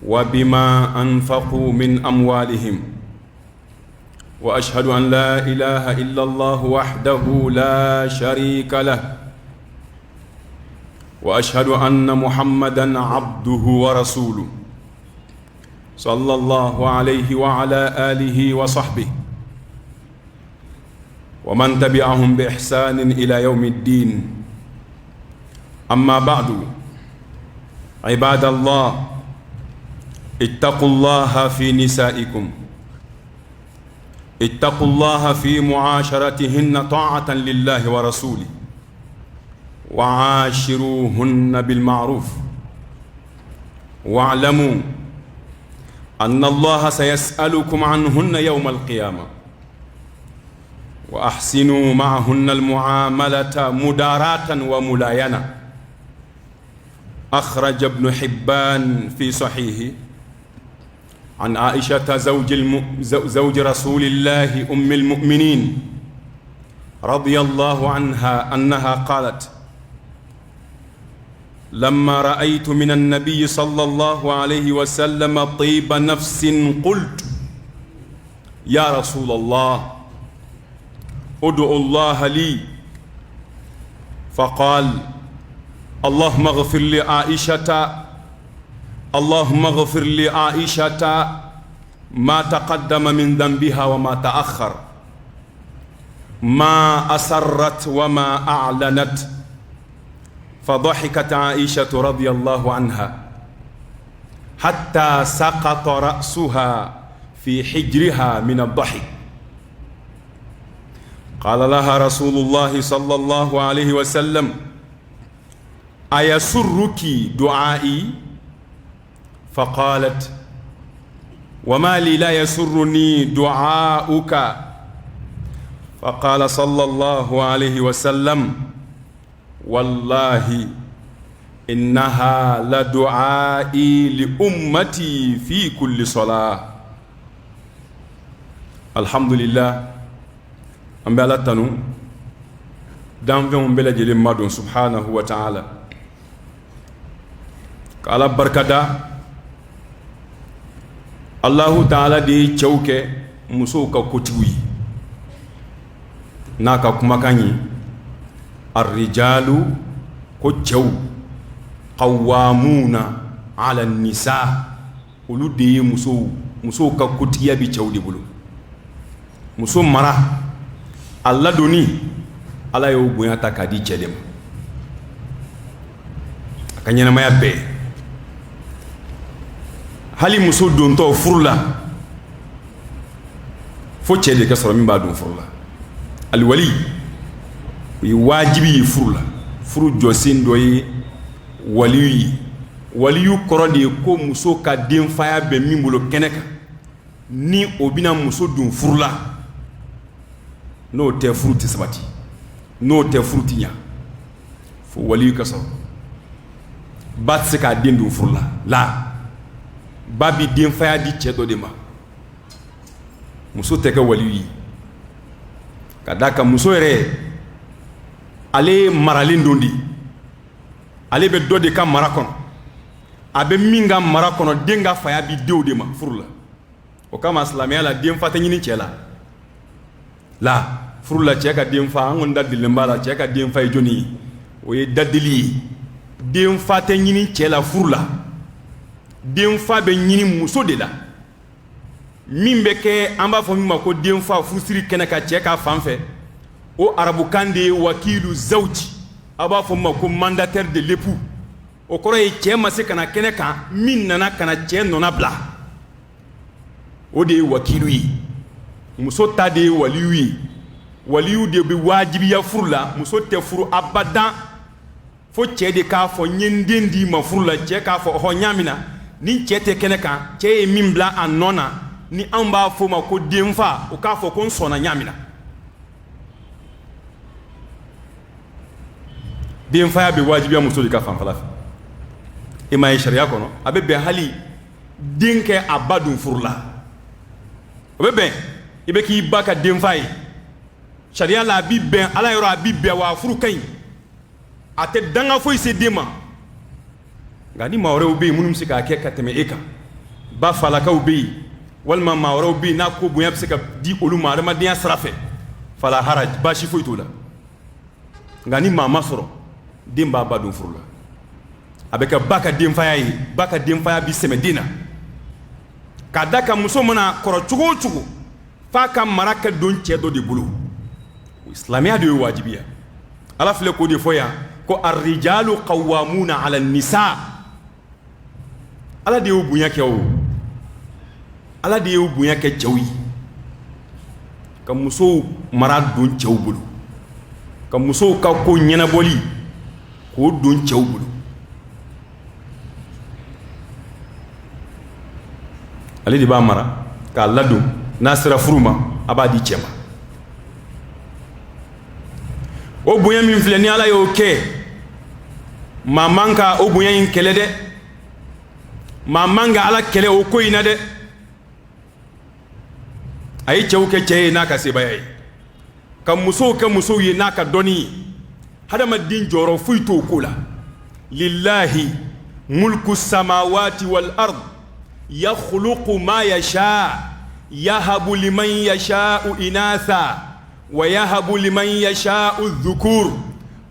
وبما أنفقوا من أموالهم وأشهد أن لا إله إلا الله وحده لا شريك له وأشهد أن محمدا عبده ورسوله صلى الله عليه وعلى آله وصحبه ومن تبعهم بإحسان إلى يوم الدين. أما بعد، عباد الله، اتقوا الله في نسائكم، اتقوا الله في معاشرتهن طاعة لله ورسوله، وعاشروهن بالمعروف، واعلموا أن الله سيسألكم عنهن يوم القيامة، وأحسنوا معهن المعاملة مداراة وملاينة. أخرج ابن حبان في صحيحه عن عائشة زوج رسول الله أم المؤمنين رضي الله عنها أنها قالت: لما رأيت من النبي صلى الله عليه وسلم طيب نفس قلت: يا رسول الله ادعو الله لي. فقال: اللهم اغفر لعائشة، اللهم اغفر لعائشة ما تقدم من ذنبها وما تأخر، ما أسرت وما أعلنت. فضحكت عائشة رضي الله عنها حتى سقط رأسها في حجرها من الضحك. قال لها رسول الله صلى الله عليه وسلم: أيسرك دعائي؟ فقالت: وما لي لا يسرني دعاؤك؟ فقال صلى الله عليه وسلم: والله إنها لدعائي لأمتي في كل صلاة. الحمد لله، أم بلاتنو دانفون بلا جلم مدون سبحانه وتعالى. قال بركدا الله تعالى دي چوكي مسوكا كتوي ناكا كمكاني الرجال كتشو قوامون على النساء ولو دي مسوكا كتيا بي چو دي بلو مسو مرا الله دوني الله يو بويا تاكا دي G.l.m akanyana maya be hali muso don to furula fo cede ka soro min ba don furula al wali yi wajibi furula furu josin doyi waliyu koro de ko muso ka den faya be min bolo keneka ni obina muso don furula no te furuti sabati no te furuti nya fo waliyu ka soro bat se ka den don furula la babi den faya di cɛ dɔ de ma muso tɛ kɛ waliyu ye ka da ka muso yɛrɛ ale maralen don di ale bɛ dɔ de ka mara kɔnɔ a bɛ min ka mara kɔnɔ den ka faya bi denw de ma furu la o kama silamɛya la den fa tɛ ɲini cɛ la furu la cɛ ka den fa an kɔni da dilen b'a la cɛ ka den fa ye jɔnni ye o ye dadeli ye den fa tɛ ɲini cɛ la furu la den fa bɛ ɲini muso de la min bɛ kɛ an b'a fɔ min ma ko den fa furusiri kɛnɛ ka cɛ ka fan fɛ o arabukan de ye wakilu zawji a b'a fɔ min ma ko mandataire de l'époux o kɔrɔ ye cɛ ma se ka na kɛnɛ kan min nana ka na cɛ nɔna bila o de ye wakilu ye muso ta de ye waliyu ye waliyu de bɛ wajibiya furu la muso tɛ furu abadan fo cɛ de k'a fɔ n ye n den di ma furu la cɛ k'a fɔ ɔhɔ n y'a mina ni cɛ tɛ kɛnɛ kan cɛ ye min bila a nɔ na ni an b'a fɔ ma ko den fa o k'a fɔ ko n sɔnna n y'a mina den faya bɛ wajibiya muso de ka fanfɛla fɛ e ma ye sariya kɔnɔ a bɛ bɛn hali den kɛ a ba dun furu la o bɛ bɛn i bɛ k'i ba ka den fa ye sariya la a bi bɛn ala yɔrɔ a bi bɛn wa furu ka ɲi a tɛ danga foyi se den ma nka ni maa wɛrɛw bɛ yen minnu bɛ se k'a kɛ ka tɛmɛ e kan ba falakaw be yen walima maa wɛrɛw be yen n'a ko bonya bɛ se ka di olu ma adamadenya sira fɛ fala haraj baasi foyi t'o la nka ni maa ma sɔrɔ den b'a ba don furu la a bɛ kɛ ba ka denfaya ye ba ka denfaya bi sɛmɛ den na k'a da ka muso mana kɔrɔ cogo o cogo f'a ka mara kɛ don cɛ dɔ de bolo silamɛya de ye wajibiya ala filɛ k'o de fɔ yan ko arrijalu qawwamuna ala nisa ala de y'o bonya kɛ o ala de y'o bonya kɛ cɛw ye ka musow mara don cɛw bolo ka musow ka ko ɲɛnabɔli k'o don cɛw bolo ale de b'a mara k'a ladon n'a sera furu ma a b'a di cɛ ma o bonya min filɛ ni ala y'o kɛ maa man ka o bonya in kɛlɛ dɛ maa man ka ala kɛlɛ o ko in na dɛ a ye cɛw kɛ cɛ ye n'a ka sebaya ye ka musow kɛ musow ye n'a ka dɔnni ye hadamaden jɔyɔrɔ foyi t'o ko la lillahi mulku samawati wal ard yakhluqu ma yasha yahabu liman yasha'u inatha wa yahabu liman yasha'u dhukur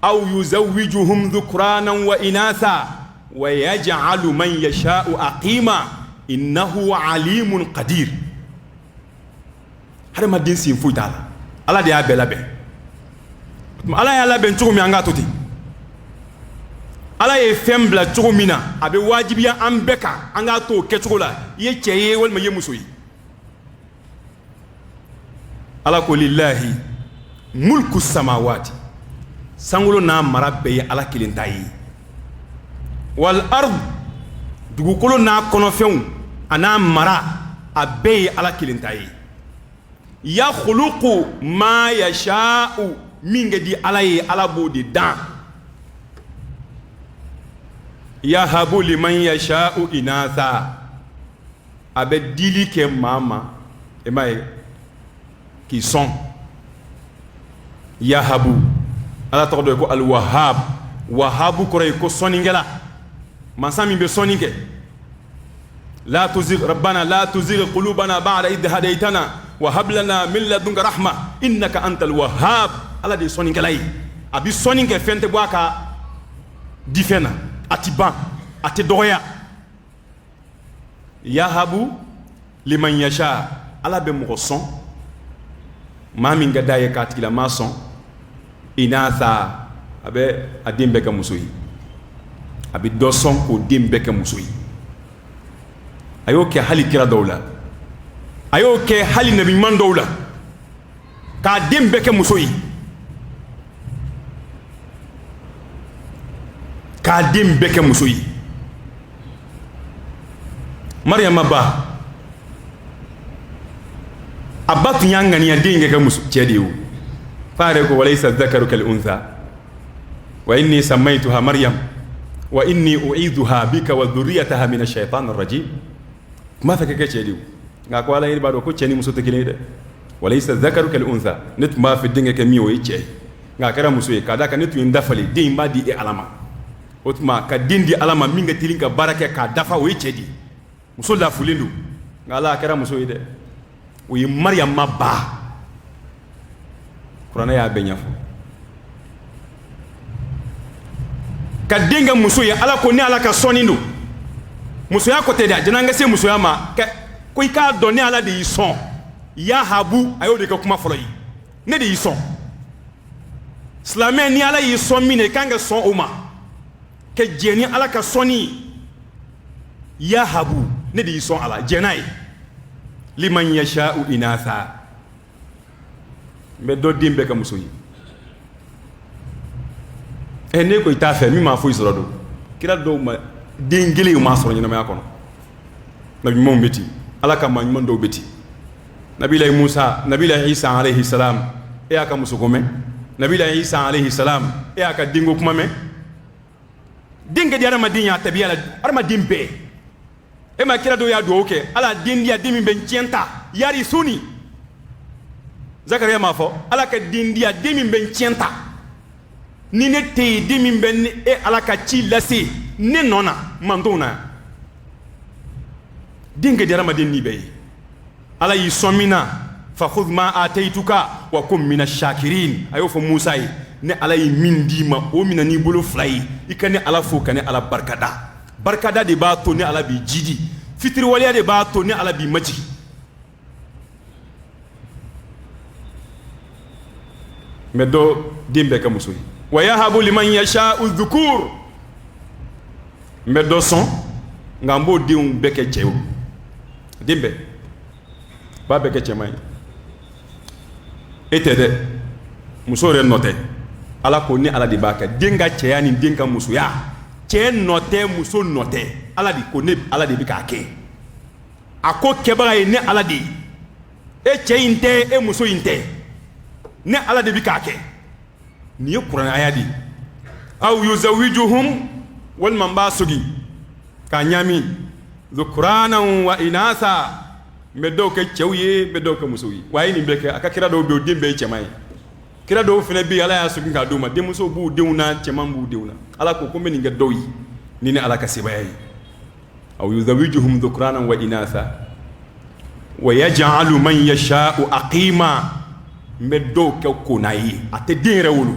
aw yuzawwijuhum dhukranan wa inatha wa yaj'alu man yasha'u aqima innahu alimun qadir hadamaden sin foyi t'a la ala de y'a bɛɛ labɛn ala y'a labɛn cogo min an k'a to ten ala ye fɛn bila cogo min na a bɛ wajibiya an bɛɛ kan an k'a to o kɛcogo la i ye cɛ ye walima i ye muso ye ala ko lillahi mulku samawati sankolo n'a mara bɛɛ ye ala kelen ta ye wal ard dugukolo n'a kɔnɔfɛnw a n'a mara a bɛɛ ye ala kelen ta ye yakhluqu ma yasha'u min ka di ala ye ala b'o de dan yahabu liman yasha'u inatha a bɛ dili kɛ maa ma e m'a ye k'i sɔn yahabu ala tɔgɔ dɔ ye ko al-wahhab wahabu kɔrɔ ye ko sɔnnikɛla masa min bɛ sɔnni kɛ la tuzigh rabbana la tuzigh qulubana ba'da idh hadaytana wa hab lana min ladunka rahma innaka antal wahhab ala de sɔnnikɛla ye a bi sɔnni kɛ fɛn tɛ bɔ a ka di fɛn na a ti ban a tɛ dɔgɔya yahabu liman yasha ala bɛ mɔgɔ sɔn maa min ka d'a ye k'a tigila maa sɔn inatha a bɛ a den bɛɛ kɛ muso ye a bɛ dɔ sɔn k'o den bɛɛ kɛ muso ye a y'o kɛ hali kira dɔw la a y'o kɛ hali nabi ɲuman dɔw la k'a den bɛɛ kɛ muso ye k'a den bɛɛ kɛ muso ye mariyama ba a ba tun y'a ŋaniya den kɛ muso cɛ de ye o f'a yɛrɛ ko walaysa dhakaru kal untha wa inni sammaytuha maryam wa inni u'idhuha bika wa dhurriyyataha min ash-shaytan ar-rajim kuma fɛ ka kɛ cɛ de ye nka ko ala yɛrɛ b'a dɔn ko cɛ ni muso tɛ kelen ye dɛ walaysa dhakaru kal untha ne tun b'a fɛ den kɛ min o ye cɛ ye nka a kɛra muso ye k'a d'a kan ne tun ye n dafalen den in b'a di e ala ma o tuma ka den di ala ma min ka teli ka baara kɛ k'a dafa o ye cɛ de ye muso lafulen don nka ala a kɛra muso ye dɛ o ye mariyama ba kuranɛ y'a bɛɛ ɲɛfɔ ka den kɛ muso ye ala ko ni ala ka sɔnni don musoya ko tɛ dɛ jan'an ka se musoya ma ko i k'a dɔn ne ala de y'i sɔn yahabu a y'o de kɛ kuma fɔlɔ ye ne de y'i sɔn silamɛ ni ala y'i sɔn min na i kan ka sɔn o ma ka jɛn ni ala ka sɔnni ye yahabu ne de y'i sɔn ala jɛn n'a ye liman yasha'u inatha n bɛ dɔ den bɛɛ kɛ muso ye ne ko i t'a fɛ min m'a foyi sɔrɔ don kira dɔw ma den kelen m'a sɔrɔ ɲɛnamaya kɔnɔ nabi ɲumanw bɛ ten ala ka maa ɲuman dɔw bɛ ten nabilahi musa nabilahi isa alayhi salam e y'a ka muso ko mɛn nabilahi isa alayhi salam e y'a ka denko kuma mɛn den ka di adamaden y'a tabiya la adamaden bɛɛ e ma kira dɔw y'a dugawu kɛ ala den di yan den min bɛ n tiɲɛ ta yari suni zakariya m'a fɔ ala ka den di yan den min bɛ n tiɲɛ ta ni ne tɛ yen den min bɛ e ala ka ci lase ne nɔ na man t'o na dinga dara maden ni bay ala yi somina fa khudh ma ataituka wa kum min ash-shakirin ayo fo Musa ne ala yi mindima o mina ni bolo flay ikane ala fo kane ala barkada de ba to ne ala bi jidi fitri waliya de ba to ne ala bi maji medo dimbe ka musoyi wa yahabu liman yasha'u dhukur medo son ngambo diun beke chew dimbe ba beke chemay etede musore note ala ko ni ala di baka dinga cheyani dinga musuya che note muso note ala di ko ne ala di bika ke ako kebara ni ala di e che inte e muso inte ne ala de bika ke ni Qur'an ayadi aw yuzawijuhum wal mambasugi ka nyami dhukranan wa inasa medo ke chewye medo ke musoyi wayi ni beke aka kira do be dimbe chemay kira do fene bi ala ya sugi ka duma dem so bu deuna chemam bu deuna ala ko ko meni ngadoyi ni ne ala ka sibayi aw yuzawijuhum dhukranan wa inasa wa yaj'alu man yasha'u aqima medo ke ko nayi ate dinre wulu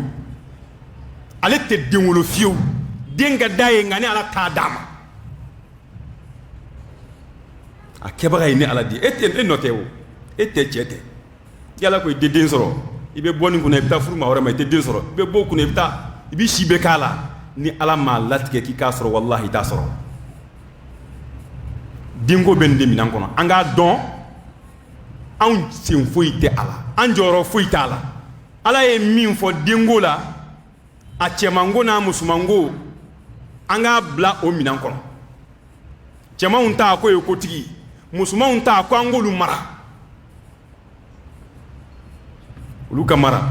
ale te dinwulu fiu dinga daye ngani ala ta dama a kebara ni ala di ete notewo ete chete yala ko de din soro ibe boni ko ne bita furu ma wara ma de din soro be bo ko ne bita ibi shibe kala ni ala ma latke ki ka soro wallahi ta soro dingo ben de minan kono anga don an sin foite ala an joro foite ala e min fo dingo la a chemango na musumango anga bla o minan kono chema unta ko e kotigi musulmans unta ko angolu mara uluka mara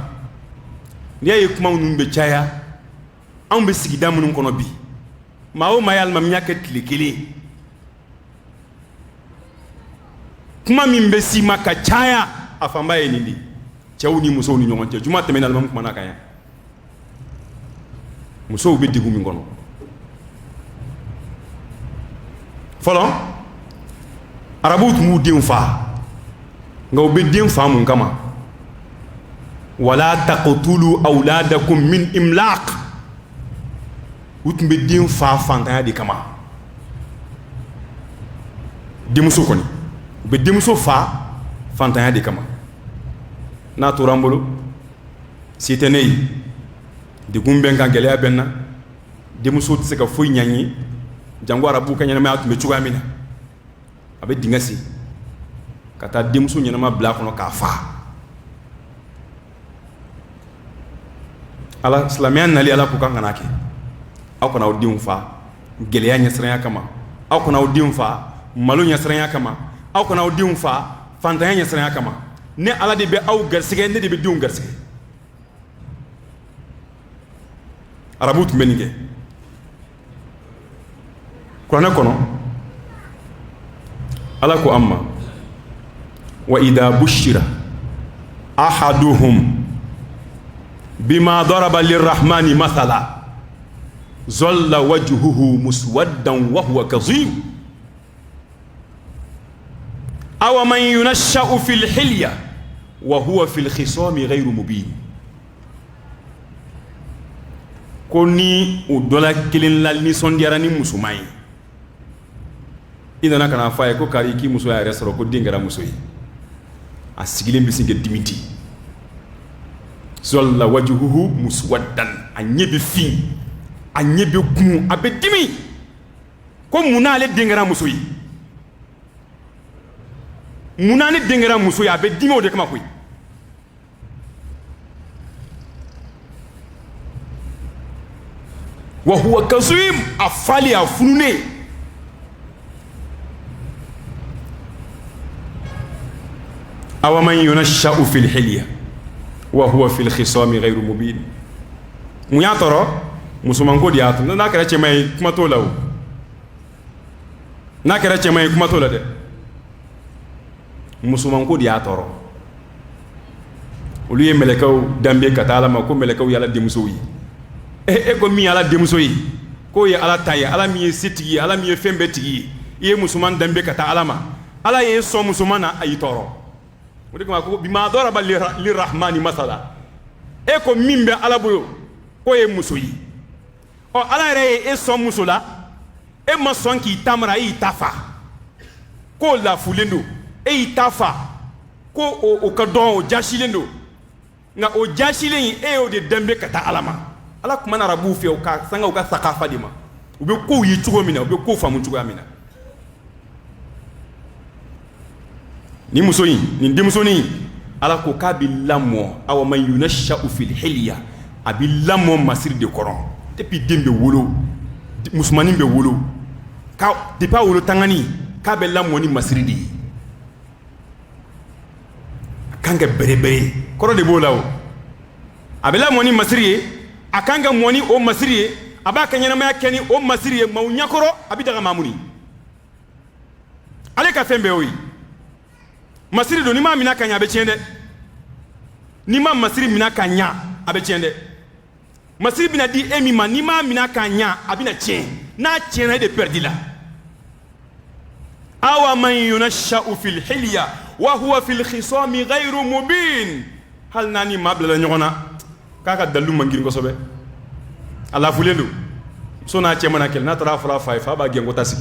ndiye kuma unumbe chaya ambe sigida munun kono bi mawo mayal mamnyaka tlikili kuma mimbe si maka chaya afamba enindi chawuni muso ni nyonte juma temena almam kuma nakaya muso be digu mi ngono folon arabut mu din fa ngaw be din fa mun kama wala taqtulu awladakum min imlaq utbe din fa fanta di kama dimuso koni be dimuso fa fanta di kama na to rambolo soutenez de gumben kan gele benna dimuso tse ka foy nyanyi jango arabu kanyana ma atumbe chugamina abe dingasi kata dimuso nyana ma bla kono ka fa ala islamiyan nali ala ko kan kanake akona odin fa gele ya nyasranya kama akona odin fa malu nyasranya kama akona odin fa fantanya nyasranya kama ne ala de be aw garsige ne de be diun garsige arabut menige Qur'an kono ala ko amma wa idha bushira ahaduhum bima daraba lirrahmani mathala zalla wajhuhu muswaddan wa huwa kazim aw man yunashsha'u fil hilya wa huwa fil khisami ghayru mubin koni o dola kilin la ni sondiara ni musumai ina kana faye ko kari ki muso ya resoro ko dingara muso yi a sigilin bisinge dimiti zalla wajhuhu muswaddan anyebi fi anyebi kum abedimi ko munale dingara muso yi munane dingara muso yi abedimi o de kama koy wa huwa kazim afali afunune aw man yunashsha'u fil hilya wa huwa fil khisami ghayru mubin muyatoro musuman ko diatu na kare ce mai kuma to lawo na kare ce mai kuma to la de musuman ko diatoro oluye melekaw dambe katala ma ko melekaw yala demuso yi e ko mi ala demuso yi ko ye ala taye ala mi sitigi ala mi fembe tigi ye musulman dambe kata alama ala ye so musulmana ay toro o de ko bima daraba lirrahmani masala e ko mimbe ala boyo ko ye musoyi o ala re e so musula e ma son ki tamra yi tafa ko la fulendo e tafa ko o ka don o jashilendo nga o jashilen e o de dambe kata alama ala kuma na rabu fe o ka sanga o ka sakafa dima o be ko yi tugo mina o be ko famu tugo mina ni musoyi ni demusoni ala ko ka bi lamo aw man yunashau fil hilya abi lamo masir de koron depuis dembe wolo musulmanin be wolo ka de pa wolo tangani ka be lamo ni masiridi kanga bere koro de bolawo abela moni masiriye akanga moni o masiriye abaka nyana ma keni o masiriye mawnya koro abidaga mamuni ale ka fembe oyi masiri do ni ma mina kanya be chende ni ma masiri mina kanya abe chende masiri bina di emi ma ni ma mina kanya abina chen na chen de perdila awa man yunashau fil hilya wa huwa fil khisami ghayru mubin hal nani mabla la nyona kaka dalu mangir ko sobe ala fulendo so na che manake na tara fara fa ba gengo tasi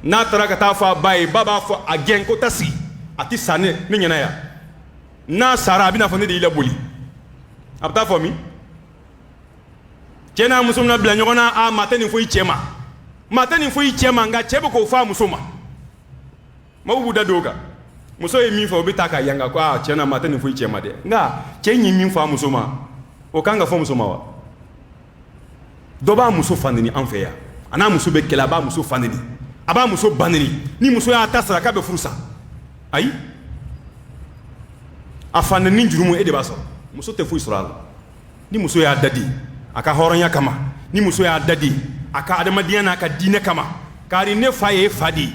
na tara ka ta fa bai baba fo agen ko tasi ati sane ni nyana ya na sara bina fo ne de ila boli abta fo mi kena musumna bla nyona a matani fo i chema nga chebe ko fa musuma mabubu da doga muso yi min fa obita ka yanga kwa chena matani fo i chema de nga chenyi min fa musuma o kanga fo musuma wa doba muso fanini anfeya ana muso be kela ba muso fanini aba muso banini ni muso ya tasra ka be furusa ayi afanini jurumu e de baso muso te fo israel ni muso ya dadi aka horonya kama ni muso ya dadi aka adamadiya na ka dine kama kari ne faye fadi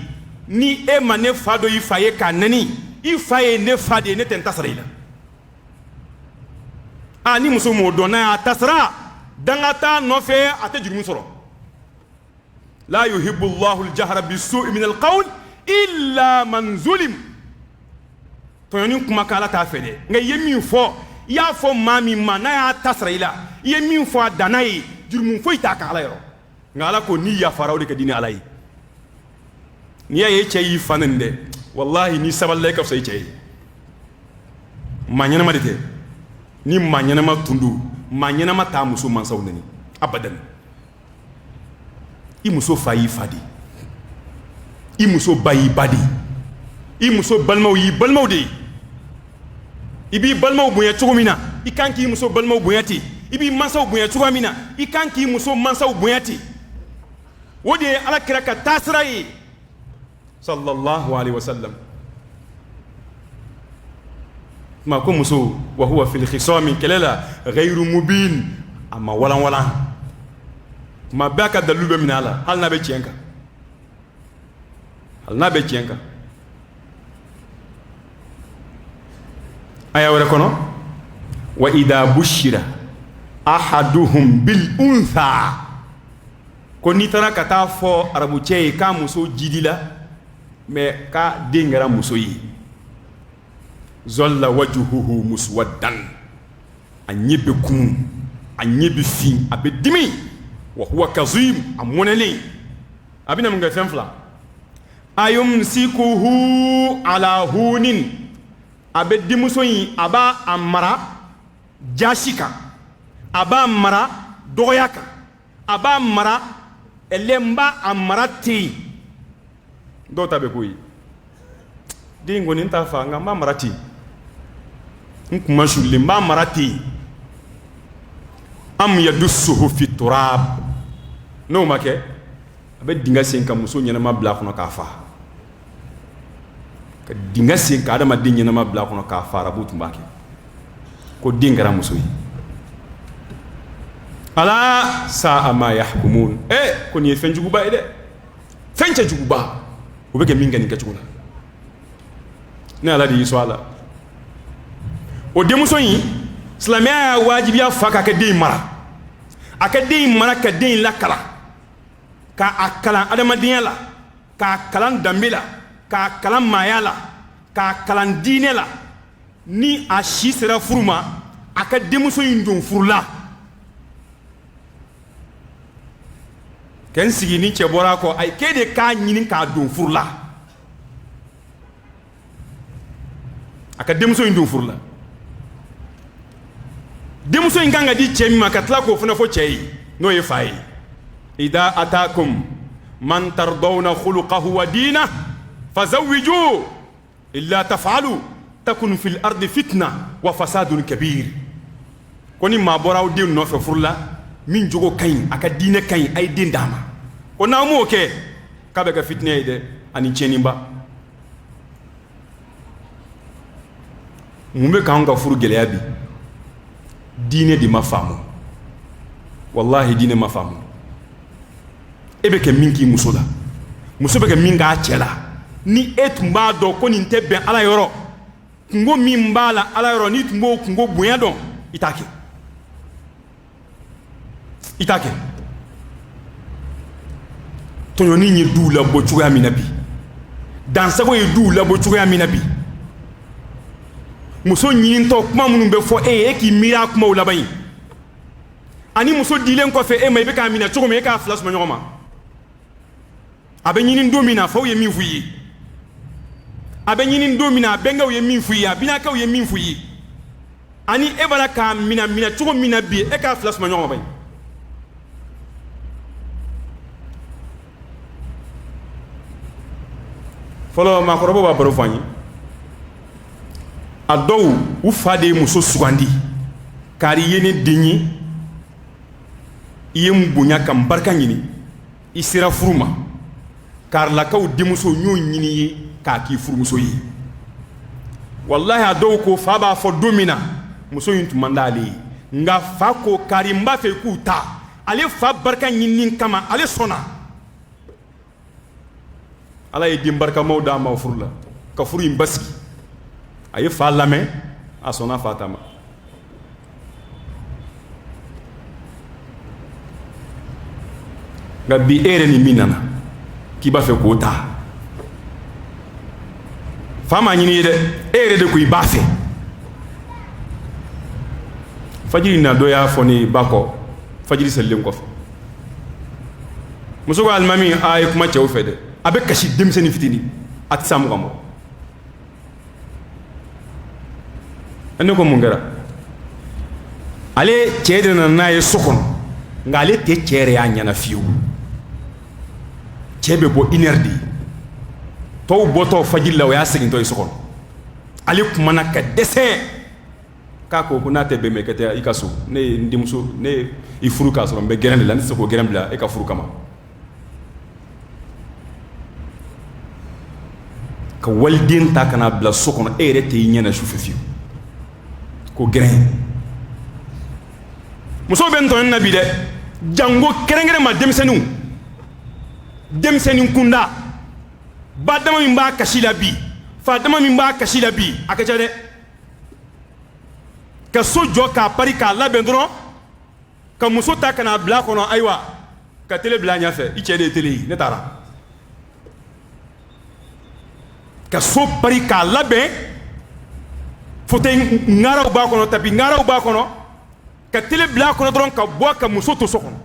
ni e ma ne fado yi faye ka nani i faye ne fadi ne ten tasra ila a ni muso mo dona tasra dangata no fe ate jurumu soro la yuhibbu Allahu al-jahra bis-su'i min al-qawl illa man zulim to yoni kuma kala ta fede nga yemi fo ya fo mami mana ya tasra ila yemi fo danai jurumu fo ita ka ala yoro ngala ko ni ya faraw de ka dini alai ni ya ye yi fanande wallahi ni saballe ka sai cey manyana madete ni manyana ma tundu manyana ma ta muso man sawnani abadan i muso fayi fadi i muso bayi badi i muso balmaw yi balmaw de ibi balmaw bunya chugumina i kanki muso balmaw bunyati ibi mansaw bunya chugumina i kanki muso mansaw bunyati wodi ala kiraka tasrai sallallahu alaihi wasallam ma ko muso wa huwa fil khisami kalala ghayru mubin amma wala ma baka dalube min ala hal na be cienka aya wala kono wa idha bushira ahaduhum bil untha ko ni tara kata fo arabu cey ka muso jidila me ka dingara muso yi zalla wajhuhu muswaddan anyibe kum anyibe fi abedimi wa huwa kazim amoneli abina mga femfla ayumsikuhu ala hunin abedimu so yi aba amara jashika aba amara doyaka aba amara elemba amarati do tabe koyi dingo ninta fa nga mamarati nkuma shulle mamarati am yadussuhu fi turab no make abe dinga senka muso nyana ma bla kono ka fa ka dinga senka adama din nyana ma bla kono ka fa rabutu mbake ko dingara muso yi ala sa ma yahkumun ko ni fenjugu ba ede fencha jugu ba ubeke minga ni kachuna ne ala di swala o demuso yi islamia wajibi ya faka ka de mara aka de mara ka de la kala ka akala adamadiya la k'a kalan danbe la k'a kalan maaya la k'a kalan diinɛ la ni a si sera furu ma a ka denmuso in don furu la k'en sigi ni cɛ bɔra kɔ ayi k'e de k'a ɲini k'a don furu la a ka denmuso in don furu la denmuso in kan ka di cɛ min ma ka tila k'o fana fɔ cɛ ye n'o ye fa ye ida atakum man tardawna khuluqahu wa dinahu fazawwiju illa taf'alu takun fil ardi fitna wa fasadun kabir ko ni maa bɔra aw den nɔfɛ furu la min jogo ka ɲi a ka diinɛ ka ɲi a ye den d'a ma ko n'aw m'o kɛ k'a bɛ kɛ fitinɛ ye dɛ ani tiɲɛniba mun bɛ k'anw ka furu gɛlɛya bi diinɛ de ma faamu wallahi diinɛ ma faamu e bɛ kɛ min k'i muso la muso bɛ kɛ min k'a cɛ la ni e tun b'a dɔn ko nin tɛ bɛn ala yɔrɔ kungo min b'a la ala yɔrɔ n'i tun b'o kungo bonya dɔn i t'a kɛ i t'a kɛ tɔɲɔni ye duw labɔ cogoya min na bi dansago ye duw labɔ cogoya min na bi muso ɲinintɔ kuma minnu bɛ fɔ e ye e k'i miiri a kumaw laban ye ani muso dilen kɔfɛ e ma i bɛ k'a minɛ cogo min e k'a fila suma ɲɔgɔn ma a bɛ ɲini don min na faw ye min f'u ye a bɛ ɲini don min na a bɛnkɛw ye min f'u ye a binakaw ye min f'u ye ani e b'a la k'a minɛ cogo min na bi e k'a fila suma ɲɔgɔn ma ba ye fɔlɔ maakɔrɔbaw b'a baro fɔ an ye a dɔw u fa de ye muso sugandi kari ye ne den ye i ye n bonya ka n barika ɲini i sera furu ma karilakaw denmuso y'o ɲini ye k'a k'i furumuso ye wallahi a dɔw ko fa b'a fɔ don min na muso in tun man d'ale ye nka fa ko kari n b'a fɛ k'u ta ale fa barika ɲinini kama ale sɔnna ala ye den barikamaw d'a ma o furu la ka furu in basigi a ye fa lamɛn a sɔnna fa ta ma nka bi e yɛrɛ ni min nana k'i b'a fɛ k'o ta fa m'a ɲini ye dɛ e yɛrɛ de ko i b'a fɛ fajiri na dɔ y'a fɔ ne ba kɔ fajiri selilen kɔfɛ muso ko alimami a ye kuma cɛw fɛ dɛ a bɛ kasi denmisɛnnin fitinin a tɛ se a mugan ma ne ko mun kɛra ale cɛ de nana n'a ye so kɔnɔ nka ale tɛ cɛ yɛrɛ y'a ɲɛna fiyewu cɛ bɛ bɔ 1 heure de tɔw bɔtɔ fajiri la o y'a segintɔ ye so kɔnɔ ale kumana ka dɛsɛ k'a ko n'a tɛ bɛn mɛ ka taa i ka so ne ye n denmuso ne ye i furu k'a sɔrɔ n bɛ gɛrɛn de la n tɛ se k'o gɛrɛn bila e ka furu kama ka waliden ta kana bila so kɔnɔ e yɛrɛ tɛ i ɲɛna sufɛ fiyewu ko gɛrɛn muso bɛ n tɔɲɔni na bi dɛ jango kɛrɛnkɛrɛn ma denmisɛnnin kunda ba dama min b'a kasi la bi fa dama min b'a kasi la bi a ka ca dɛ ka so jɔ k'a pari k'a labɛn dɔrɔn ka muso ta kana bila a kɔnɔ ayiwa ka tele bila a ɲɛfɛ i cɛ de ye tele ye ne taara ka so pari k'a labɛn fauteuil ŋaraw b'a kɔnɔ tapi ŋaraw b'a kɔnɔ ka tele bila a kɔnɔ dɔrɔn ka bɔ ka muso to so kɔnɔ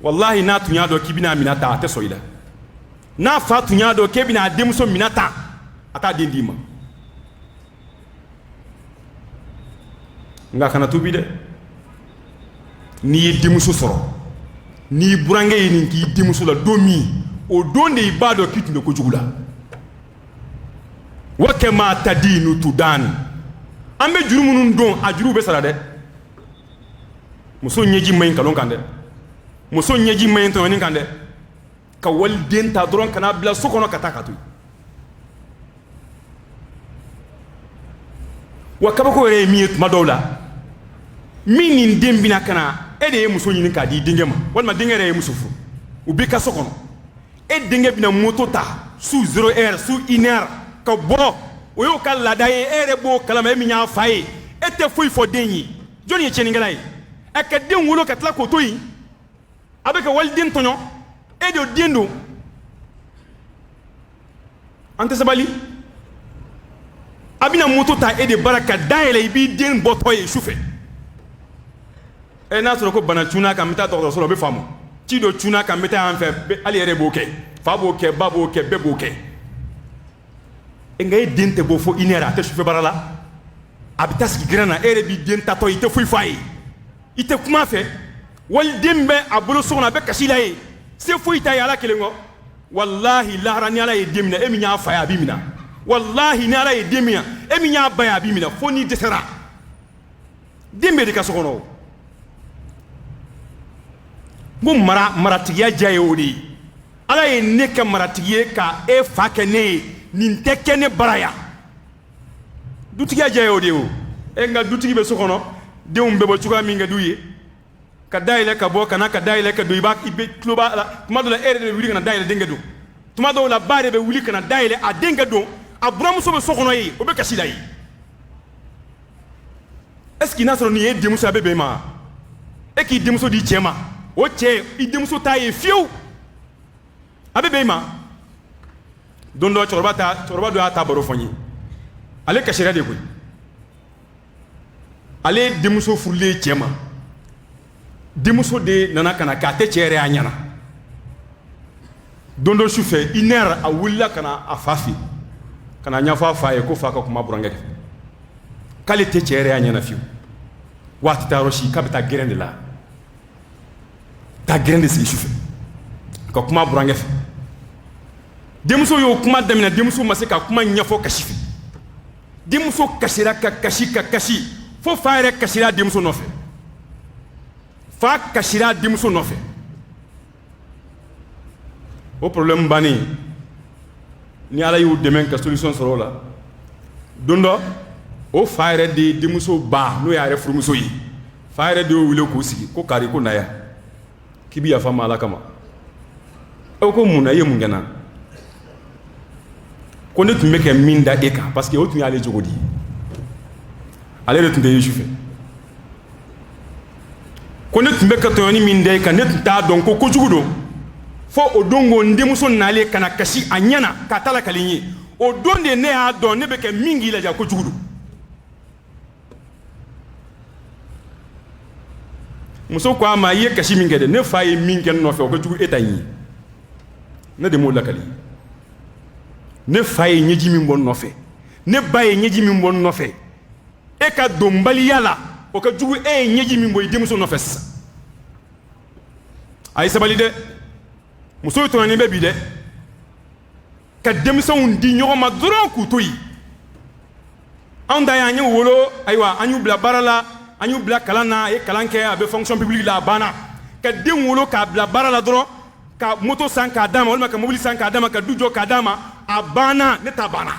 wallahi n'a tun y'a dɔn k'i bɛna a minɛ ta a tɛ sɔn i la n'a fa tun y'a dɔn k'e bɛna a denmuso minɛ ta a t'a den d'i ma nka kana tubi dɛ n'i ye denmuso sɔrɔ n'i burankɛ ye nin k'i denmuso la don min o don de i b'a dɔn k'i tun bɛ kojugu la wa kama tadinu tudan an bɛ juru minnu don a juruw bɛ sara dɛ muso ɲɛji man ɲi nkalon kan dɛ muso ɲɛji man ɲi tɔɲɔni kan dɛ ka waliden ta dɔrɔn kana bila so kɔnɔ ka taa ka to yen wa kabako yɛrɛ ye min ye tuma dɔw la min nin den bɛna ka na e de ye muso ɲini k'a di denkɛ ma walima denkɛ yɛrɛ ye muso furu u b'i ka so kɔnɔ e denkɛ bɛna moto ta su 0 heure su 1 heure ka bɔ o y'o ka laada ye e yɛrɛ b'o kalama e min y'a fa ye e tɛ foyi fɔ den ye jɔnni ye tiɲɛnikɛla ye a ka den wolo ka tila k'o to yen a bɛ ka waliden tɔɲɔ e do dendo ante sabali abina moto ta e de baraka daele bi den botoye soufe e na so ko bana tuna ka meta to so be famu ti do tuna ka meta en fe ali ere boke fa boke babo ke be boke e ngay dente bo fo inera te soufe barala abitas ki grana ere bi den tato ite fui fai ite kuma fe wal dembe abulu sona be kasila e se fui ta yala kelengo wallahi la rani ala e demina e minya fa ya bimina wallahi ni ala e demina e minya ba ya bimina fo ni desera dembe de kasokono ngum maratiya jaye odi ala e neka maratiye ka e fa kene nin tekene baraya dutiya jaye odi o e nga dutigi be sokono de umbe bo tuga minga duye ka daile ka bo kana ka daile ka do ibak ibe kloba la kuma do la ere de wuli kana daile denga do tuma do la bare be wuli kana daile a denga do a buramu so be sokono yi o be kasila yi est-ce qu'il nasro ni e demuso abebe ma e ki demuso di chema o che i demuso taye fiu abebe ma dondo chorba do ata baro fonyi ale kashira de ko ale demuso furle chema demuso de nana kana ka te chere anyana dondo soufe iner a wulla kana afafi kana nyafa faye ko faka kuma buranga de kale te chere anyana fiu wati taroshi kabita gerende la ta gerende si soufe ko kuma buranga fi demuso yo kuma damina demuso maseka kuma nyafo kashifi demuso kashira ka kashi fo faire kashira demuso nofe fa kashira demuso nofe o problème bani ni ala yu demen ka solution soro la dondo o faire de demuso ba no ya refuru muso yi faire de o wile ko sigi ko kari ko naya kibi ya fama ala kama o ko muna ye mungana ko ne tumbe ke minda eka parce que o tun ya le jogodi ale le tunde yusufe ko ne tumbe ka toni minde ka ne ta don ko jugudo fo odongo ndemuso nale kana kashi anyana katala kalinyi odonde ne a don ne be ke mingi la ja ko jugudo muso ko ama ye kashi mingede ne fa ye mingen no fe ko jugu etanyi ne de mo la kali ne fa ye nyeji min bon no fe ne ba ye nyeji min bon no fe e ka dombali yala o ka jugu e nyeji min boy demuso no fes ay sabali de muso to ne be bi de ka demuso undi nyogo ma dron ku toyi anda ya nyu wolo aywa anyu bla barala anyu bla kalana e kalanke abe fonction publique la bana ka dem wolo ka bla barala dron ka moto san ka dama wala ka mobile san ka dama ka dujo ka dama abana ne tabana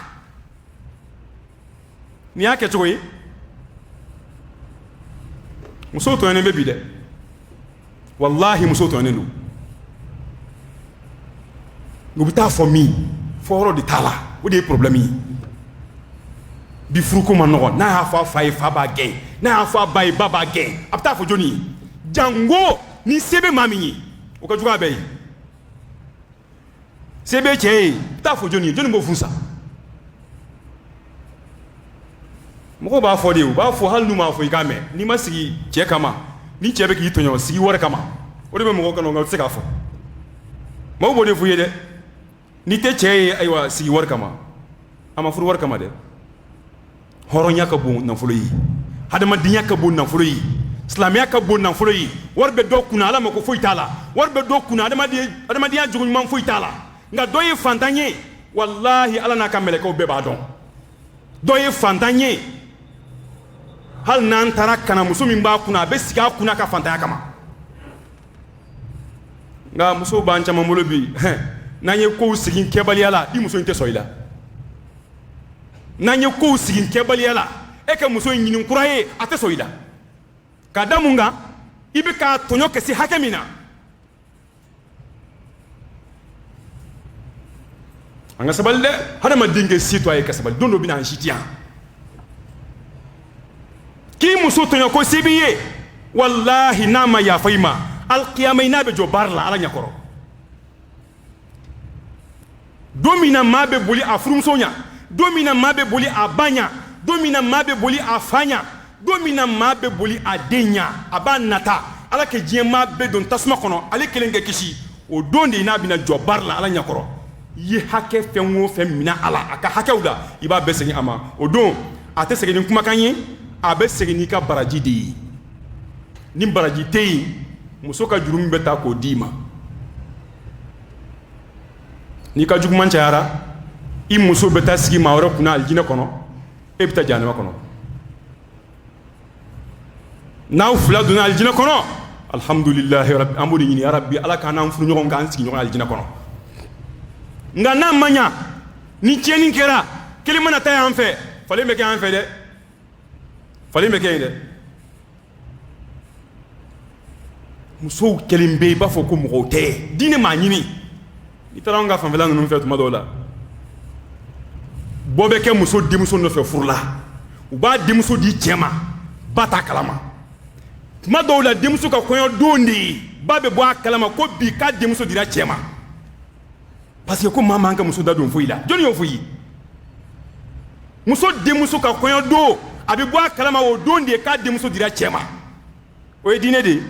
ni yake toyi muso to ne be bi de wallahi muso to ne no ngubita for me for the tala o de problème yi bi fruko man no na ha fa ba gen na ha fa bai baba gen apta fo joni jango ni sebe mami o ka juga be sebe che ta fo joni mo funsa mo ba fo de o ba fo halu ma fo ikame ni masigi che kama ni che be ki tonyo sigi wore kama o de be mo ko no ngal sika fo mo bo de fu yede ni te che aywa sigi wore kama ama fu wore kama de horo nyaka bu na fulo yi hadama dinya ka bu na fulo yi islamiya ka bu na fulo yi warbe do kuna ala mako fu itala warbe do kuna adama dia jugun man fu itala nga doye fantanye wallahi ala na kamele ko be ba don doye fantanye hal nan tarakana musumi mba kuna be siga kuna ka fantanya kama nga muso bancha mamolobi nanye ko sigin kebali ala di muso inte soila nanye ko sigin kebali ala e ka muso nyinin kuraye ate soila kadamunga ibe ka tonyo kesi hakemina anga sabalde hada ma dinge citoyen ka sabal dondo bina anshitiya ki muso tonyo ko sibiye wallahi nama ya faima alqiyama ina be jo barla ala nyakoro domina mabe boli a frumsonya domina mabe boli a banya domina mabe boli a fanya domina mabe boli a denya aba nata ala ke diɲɛ mabe don tasuma kɔnɔ ale kelen kɛ kisi o don de n'a bɛna jɔ bari la ala ɲɛkɔrɔ ye hakɛ fɛn o fɛn mina ala a ka hakɛw la i b'a bɛɛ segin a ma o don a tɛ segin ni kumakan ye a bɛ segin n'i ka baraji de ye ni baraji tɛ yen muso ka juru min bɛ taa k'o d'i ma n'i ka juguman cayara i muso bɛ taa sigi maa wɛrɛ kunna alijinɛ kɔnɔ e bɛ taa jahanama kɔnɔ n'aw fila donna alijinɛ kɔnɔ alhamdulilahi rabbi an b'o de ɲini ya rabbi ala k'an n'an furu ɲɔgɔn k'an sigi ɲɔgɔn alijinɛ kɔnɔ nka n'a ma ɲa ni tiɲɛni kɛra kelen mana taa yan fɛ falen bɛ kɛ yan fɛ dɛ falen bɛ kɛ yen dɛ musow kelen bɛ i b'a fɔ ko mɔgɔw tɛ diinɛ m'a ɲini i taara an ka fanfɛla ninnu fɛ tuma dɔw la bɔ bɛ kɛ muso denmuso nɔfɛ furu la u b'a denmuso di cɛ ma ba t'a kalama tuma dɔw la denmuso ka kɔɲɔ don de ye ba bɛ bɔ a kalama ko bi k'a denmuso dira cɛ ma parce que ko maa man ka muso da don foyi la jɔnni y'o fɔ i ye muso denmuso ka kɔɲɔ don a bɛ bɔ a kalama o don de ye k'a denmuso dira cɛ ma o ye diinɛ de ye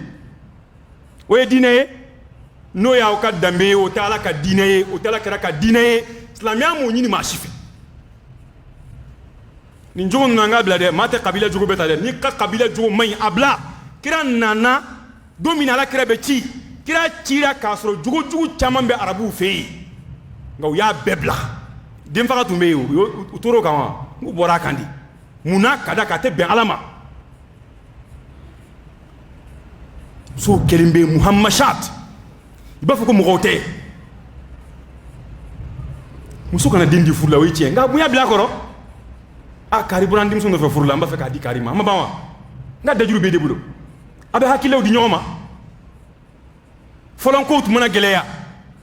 o ye diinɛ ye n'o y'aw ka danbe ye o tɛ ala ka diinɛ ye o tɛ ala kɛra ka diinɛ ye silamɛya m'o ɲini maa si fɛ nin jogo ninnu an k'a bila dɛ maa tɛ kabila jogo bɛɛ ta dɛ n'i ka kabila jogo man ɲi a bila kira nana don min na ala kira bɛ ci kira cira k'a sɔrɔ jogo jugu caman bɛ arabuw fɛ yen nka u y'a bɛɛ bila denfaga tun bɛ yen u tora o kan wa u bɔra a kan de munna ka da k'a tɛ bɛn ala ma musow kelen bɛ yen muhamashat i b'a fɔ ko mɔgɔw tɛ muso kana den di furu la o ye tiɲɛ nka mun y'a bila a kɔrɔ a kari bɔra an denmuso nɔfɛ furu la an b'a fɛ k'a di kari ma a ma ban wa n ka dajuru b'e de bolo a bɛ hakililaw di ɲɔgɔn ma fɔlɔ kow tun mana gɛlɛya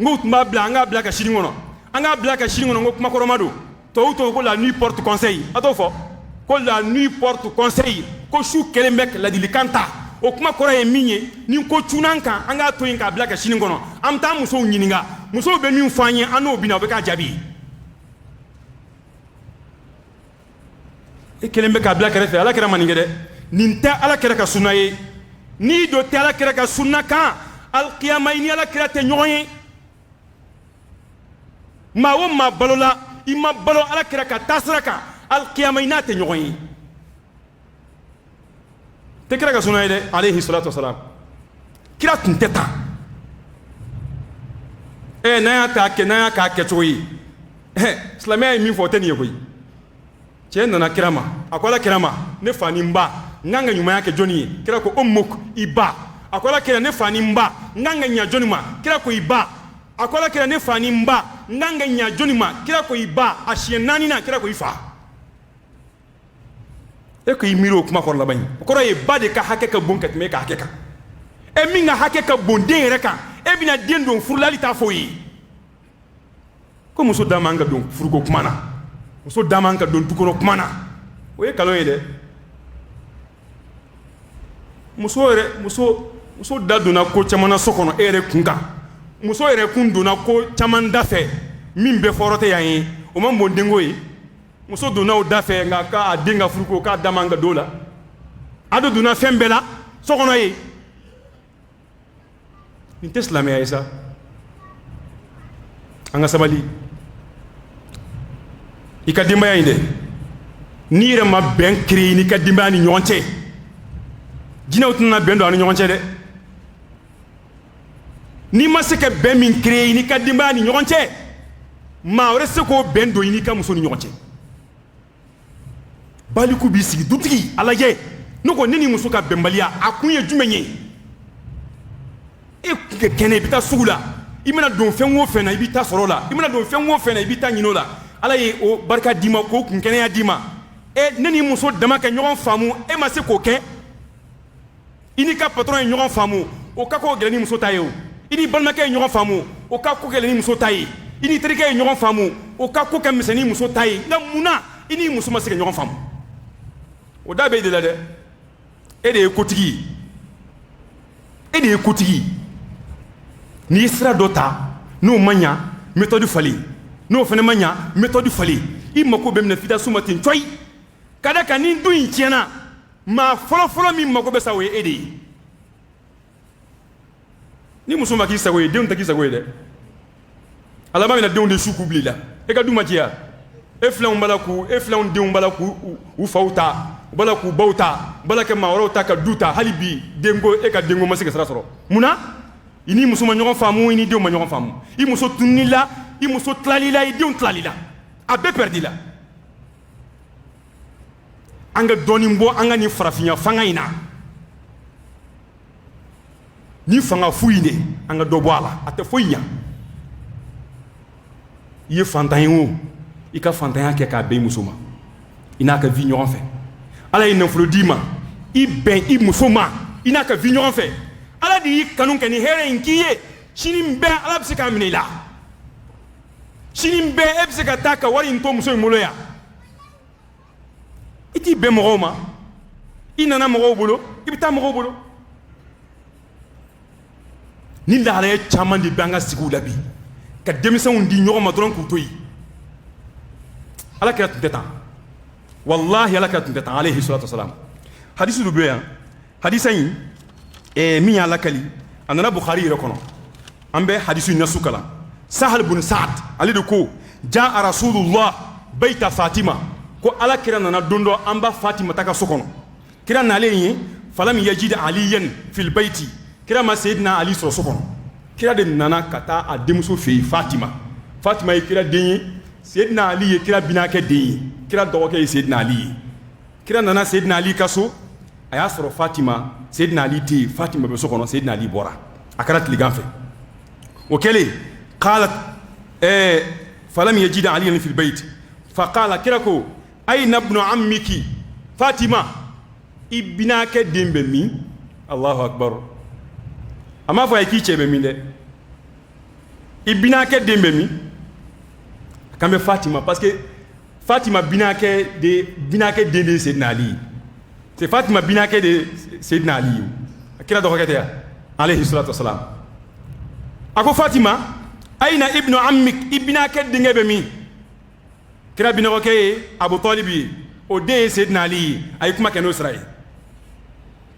n ko tun b'a bila an k'a bila ka sini kɔnɔ an k'a bila ka sini kɔnɔ n ko kumakɔrɔma don tɔw ko la nuit porte conseil a t'o fɔ ko la nuit porte conseil ko su kelen bɛ ladilikan ta o kuma kɔrɔ ye min ye ni ko cunna an kan an k'a to yen k'a bila ka sini kɔnɔ an bɛ taa musow ɲininka musow bɛ min fɔ an ye an n'o bɛ na o bɛ k'a jaabi e kelen bɛ k'a bila kɛrɛfɛ ala kɛra manin kɛ dɛ nin tɛ ala kɛra ka sunna ye n'i do tɛ ala kɛra ka sunna kan alikiyama i ni ala kɛra tɛ ɲɔgɔn ye maa o maa balola i ma balo ala kɛra ka taasira kan alikiyama i n'a tɛ ɲɔgɔn ye tɛ kira ka sunna ye dɛ alayhi salatu wasalam kira tun tɛ tan n'an y'a k'a kɛcogo ye silamɛya ye min fɔ o tɛ nin ye koyi cɛ nana kira ma a ko ala kira ma ne fa ni n ba n kan ka ɲumanya kɛ jɔnni ye kira ko ummuk i ba a ko ala kira ne fa ni n ba n kan ka ɲa jɔnni ma kira ko i ba a ko ala kira ne fa ni n ba n kan ka ɲa jɔnni ma kira ko i ba a siɲɛ naani na kira ko i fa e ko i miiri o kuma kɔrɔ laban ye o kɔrɔ ye ba de ka hakɛ ka bon ka tɛmɛ e ka hakɛ kan e min ka hakɛ ka bon den yɛrɛ kan e bɛna den don furu la hali t'a fɔ o ye ko muso da man ka don furuko kuma na muso da man ka don dukɔnɔ kuma na o ye nkalon ye dɛ muso da donna ko caman na so kɔnɔ e yɛrɛ kun kan muso yɛrɛ kun donna ko caman da fɛ min bɛɛ fɔrɔ tɛ yan ye o ma bon denko ye muso donna o da fɛ nka k'a den ka furuko k'a da man ka don o la a do donna fɛn bɛɛ la so kɔnɔ ye nin tɛ silamɛya ye sa an ka sabali i ka denbaya in dɛ n'i yɛrɛ ma bɛn créer n'i ka denbaya ni ɲɔgɔn cɛ jinɛw tɛna bɛn don a ni ɲɔgɔn cɛ dɛ n'i ma se ka bɛn min créer n'i ka denbaya ni ɲɔgɔn cɛ maa wɛrɛ se k'o bɛn don i n'i ka muso ni ɲɔgɔn cɛ baliku b'i sigi dutigi a lajɛ ne ko ne ni muso ka bɛnbaliya a kun ye jumɛn ye e kun kɛ kɛnɛ i bɛ taa sugu la i mana don fɛn o fɛn na i bɛ taa sɔrɔ o la i mana don fɛn o fɛn na i bɛ taa ɲini o la ala ye o barika d'i ma k'o kun kɛnɛya d'i ma ne ni muso dama ka ɲɔgɔn faamu e ma se k'o kɛ i n'i ka patron ye ɲɔgɔn faamu o ka ko gɛlɛn ni muso ta ye o i ni balimakɛ ye ɲɔgɔn faamu o ka ko gɛlɛn ni muso ta ye i ni terikɛ ye ɲɔgɔn faamu o ka ko kɛ misɛn ni muso ta ye nka munna i ni muso ma se ka ɲɔgɔn faamu o da bɛ e de la dɛ e de ye kotigi e de ye kotigi n'i ye sira dɔ ta n'o ma ɲa méthode falen n'o fana ma ɲa méthode falen i mako bɛ minɛ fita suma ten coyi ka da kan ni du in tiɲɛna maa fɔlɔfɔlɔ min mako bɛ sa o ye e de ye ni muso ma k'i sago ye denw tɛ k'i sago ye dɛ a laban bɛna denw de su k'u bila i la e ka du ma ciya e filanw b'a la k'u e filanw denw b'a la k'u u faw ta u b'a la k'u baw ta u b'a la kɛ maa wɛrɛw ta ka du ta hali bi denko e ka denko ma se ka sira sɔrɔ munna i ni muso ma ɲɔgɔn faamu i ni denw ma ɲɔgɔn faamu i muso tununi la i muso tilali la i denw tilali la a bɛɛ pɛridi la an ka dɔɔnin bɔ an ka nin farafinya fanga in na ni fanga fu in de an ka dɔ bɔ a la a tɛ foyi ɲa i ye fantan ye o i ka fantanya kɛ k'a bɛn i muso ma i n'a ka vi ɲɔgɔn fɛ ala ye nafolo d'i ma i bɛn i muso ma i n'a ka vi ɲɔgɔn fɛ ala de y'i kanu kɛ ni hɛrɛ in k'i ye sini bɛɛ ala bɛ se k'a minɛ i la sini bɛɛ e bɛ se ka taa ka wari in to muso in bolo yan i t'i bɛn mɔgɔw ma i nana mɔgɔw bolo i bɛ taa mɔgɔw bolo ni lahalaya caman de bɛ an ka sigiw la bi ka denmisɛnw di ɲɔgɔn ma dɔrɔn k'u to yen ala kɛra tun tɛ tan wallahi ala kɛra tun tɛ tan alayhi salatu wasalam hadisi dɔ bɛ yan hadisa in min y'a lakali a nana bukhari yɛrɛ kɔnɔ an bɛ hadisi nasu kalan sahal bun sa'ad ale de ko jaa rasulullah bayta fatima ko ala kira nana don dɔ an ba fatima ta ka so kɔnɔ kira nalen ye falam yajid aliyan fil bayti kira ma sayidina ali sɔrɔ so kɔnɔ kira de nana ka taa a denmuso fɛ yen fatima fatima ye kira den ye sayidina ali ye kira binakɛ den ye kira dɔgɔkɛ ye sayidina ali ye kira nana sayidina ali ka so a y'a sɔrɔ fatima sayidina ali tɛ yen fatima bɛ so kɔnɔ sayidina ali bɔra a kɛra tilegan fɛ o kɛlen qalat falam yajid aliyan fil bayt fa qala kira ko ayna ibnu ammiki fatima i binakɛ den bɛ min allahu akbar a m'a fɔ a ye k'i cɛ bɛ min dɛ i binakɛ den bɛ min kan bɛ fatima parce que fatima binakɛ den de ye sayidina ali ye c'est fatima binakɛ de sayidina ali ye a kira dɔgɔkɛ tɛ yan alayhi salatu wasalam a ko fatima ayna ibnu ammik i binakɛ denkɛ bɛ min kira binɔgɔkɛ ye abu talib ye o den ye sayidina ali ye a ye kuma kɛ n'o sira ye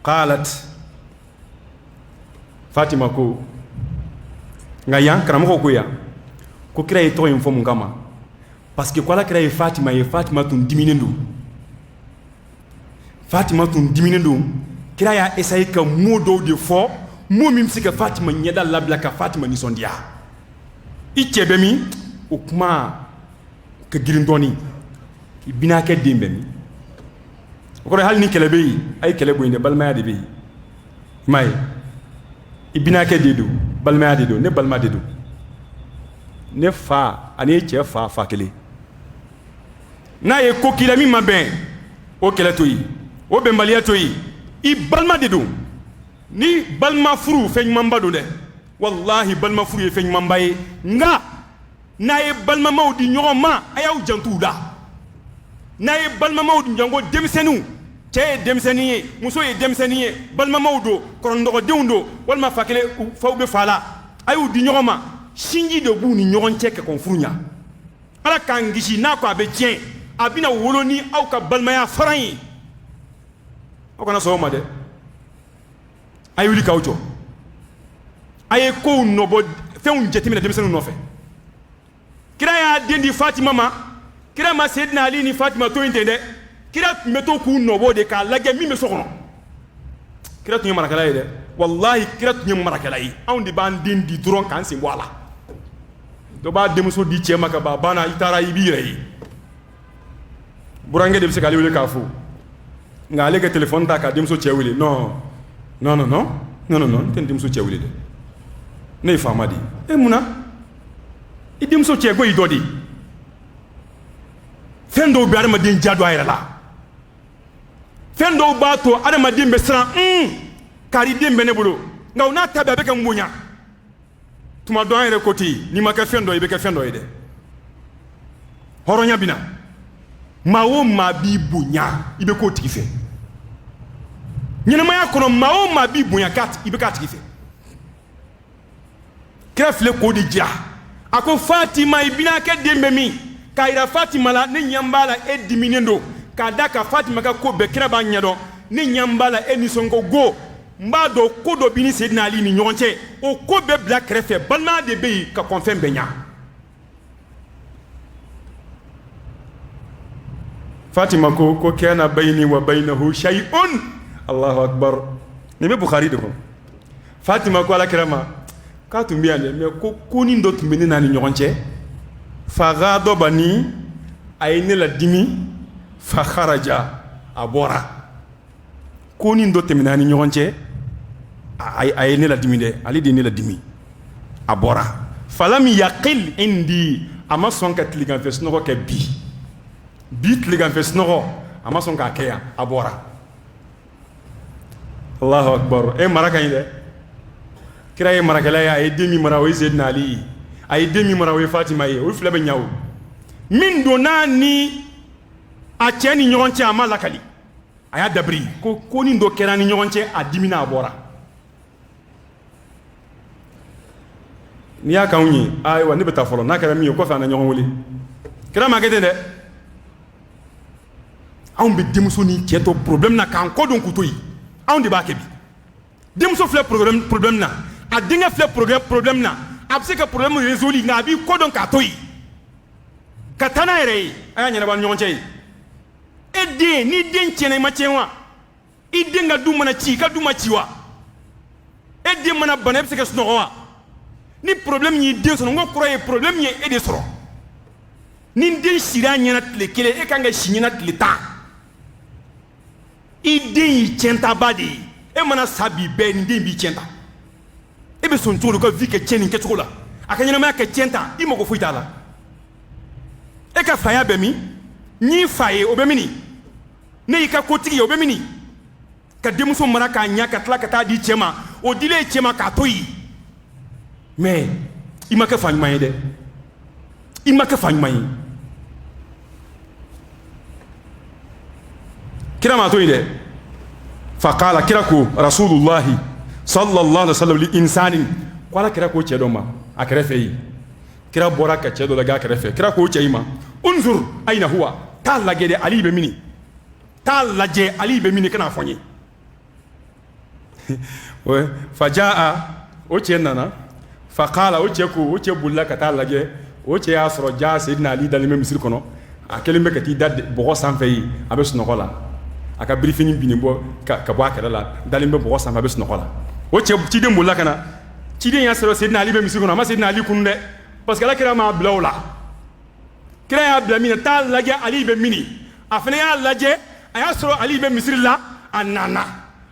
qalat fatima ko nka yan karamɔgɔ ko yan ko kira ye tɔgɔ in fɔ mun kama parce que ko ala kira ye fatima ye fatima tun diminen don fatima tun diminen don kira y'a essayer ka mot dɔw de fɔ mot min bɛ se ka fatima ɲɛda labila ka fatima nisɔndiya i cɛ bɛ min o kuma ka girin dɔɔnin i binakɛ den bɛ min o kɔrɔ hali ni kɛlɛ bɛ yen a ye kɛlɛ bɔ yen dɛ balimaya de bɛ yen i m'a ye i binakɛ de don balimaya de don ne balima de don ne fa ani cɛ fa kelen n'a ye ko k'i la min ma bɛn o kɛlɛ to yen o bɛnbaliya to yen i balima de don ni balima furu fɛn ɲumanba don dɛ wallahi balima furu ye fɛn ɲumanba ye nka n'a ye balimamaw di ɲɔgɔn ma a y'aw jantu la n'a ye balimamaw di ɲɔgɔn ko denmisɛnninw cɛ ye denmisɛnnin ye muso ye denmisɛnnin ye balimamaw don kɔrɔndɔgɔdenw don walima fa kelen faw bɛ fa la a y'u di ɲɔgɔn ma sinji de b'u ni ɲɔgɔn cɛ ka kɔn furu ɲa ala k'an kisi n'a ko a bɛ tiɲɛ a bɛna wolo ni aw ka balimaya faran ye aw kana sɔn o ma dɛ a ye wuli k'aw jɔ a ye kow nɔbɔ fɛnw jateminɛ denmisɛnninw nɔfɛ kira y'a den di fatima ma kira ma sayidina ali ni fatima to yen ten dɛ kira tun bɛ to k'u nɔbɔ de k'a lajɛ min bɛ so kɔnɔ kira tun ye marakɛla ye dɛ wallahi kira tun ye marakɛla ye anw de b'an den di dɔrɔn k'an sen bɔ a la dɔ b'a denmuso di cɛ ma ka ban banna i taara i b'i yɛrɛ ye burankɛ de bɛ se k'ale wele k'a fo nka ale ka telefɔni ta ka denmuso cɛ wele non n tɛ n denmuso cɛ wele dɛ ne ye faama de ye munna i denmuso cɛ ko i dɔ de fɛn dɔw bɛ adamaden ja don a yɛrɛ la fɛn dɔw b'a to adamaden bɛ siran kari den bɛ ne bolo nka o n'a ta bɛɛ a bɛ kɛ n bonya tuma dɔ an yɛrɛ ko ten n'i ma kɛ fɛn dɔ ye i bɛ kɛ fɛn dɔ ye dɛ hɔrɔnya bɛ na maa o maa b'i bonya i bɛ k'o tigi fɛ ɲɛnɛmaya kɔnɔ maa o maa b'i bonya i bɛ k'a tigi fɛ kira filɛ k'o de jira ako Fatima ibina ke dembemi ka ira Fatima la ni nyambala e diminendo ka daka Fatima ka ko be kira ba nyado ni nyambala e ni sonko go mbado ko do bini Seydina Ali ni nyonche o ko be bla krefe balma de be ka confirm benya Fatima ko kana bayni wa baynahu shay'un Allahu akbar ni be Bukhari de ko Fatima ko ala kirama ka tumbi ande me ko ni ndo tumbi ni nani nyonche fa gado bani ayni la dimi fa kharaja abora ko ni ndo teminani nyonche ayni la dimi de ali de ni la dimi abora falam yaqil indi ama son ka tligan fesno ko ke bi tligan fesno ama son ka keya abora Allahu akbar e maraka inde kiraye marakala ya ay demi marawe Seydina Ali ay demi marawe Fatima ye o flabe nyaaw min donani a tieni nyonche ama lakali aya dabri ko ni ndo kerani nyonche a dimina abora niya kawnyi ay wa ne beta folo nakara mi ko fa na nyon woli kira magete de on be demuso ni tieto problème na kan ko don kutoyi on de ba kebi demuso fle problème na a dinga fle problème na abse ka problème résolu na bi ko don ka toyi katana ere aya nyana ban nyonche ede ni den chene ma chenwa idenga du mana chi ka du ma chiwa ede mana bana abse ka snowa ni problème ni den so ngo croye problème ni ede soro ni den shira nyana tle kele e kanga shinyana tle ta ide yi chenta badi e mana sabi be ni den bi chenta e be son tolo ko vi ke cheni ke tsola akanyana ma ke chenta i mo ko fuita la e ka faya be mi ni faye obemini ne ka kotigi obemini ka demuso mara ka nya ka tla ka ta di chema o dile chema ka toyi mais il m'a que fa nyuma de il m'a que fa nyuma kira ma toyi de fa qala kiraku rasulullah sallallahu alaihi wasallam li insanin wala kira ko chedo ma akrefe yi kira bora ka chedo la ga akrefe kira ko cheima unzur aina huwa tal la gede ali be mini tal la je ali be mini kana fonyi ouais fajaa o chenana fa qala o cheku o chebulla ka tal la ge o che asro ja Seydina Ali dal même misir kono akelimbe ka ti dad bo sanfe yi abes nokola aka briefing bini bo ka bo akara la dalimbe bo sanfe abes nokola o che ti dem bulla kana ti den ya sero Seydina Ali be misir kono ma Seydina Ali kunde parce que la kira ma blawla kira ya blamina tal la ge Ali be mini afene ya laje aya soro Ali be misir la anana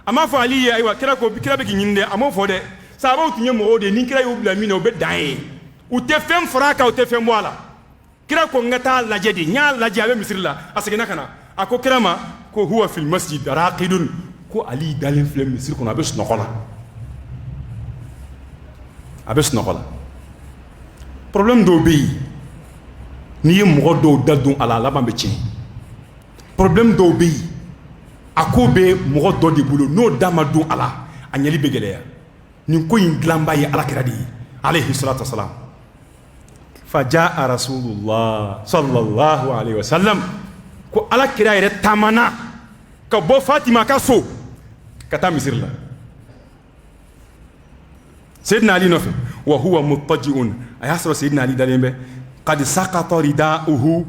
ama fo Ali ya aywa kira ko kira be kinyinde amo fo de sa ba utunye mo de ni kira yo blamina o be dan ou te fem fraka ou te fem wala kira ko ngata laje de nya laje be misir la asegena kana ako kira ma ko huwa fil masjid raqidun ko Ali dalin fil misir ko na be snokola abes nokola problème do bi ni mo do dadun ala la bambe chin problème do bi akobe mo do de bulo no damadu ala anyali begeleya ni ko yin glamba yi ala kiradi alayhi salatu wassalam fajaa rasulullah sallallahu alaihi wasallam ko ala kira ire tamana ka bo Fatima ka so kata misir la Seydina Ali nofe wa huwa muttaji'un ayasra Seydina Ali dalembe qad saqata rida'uhu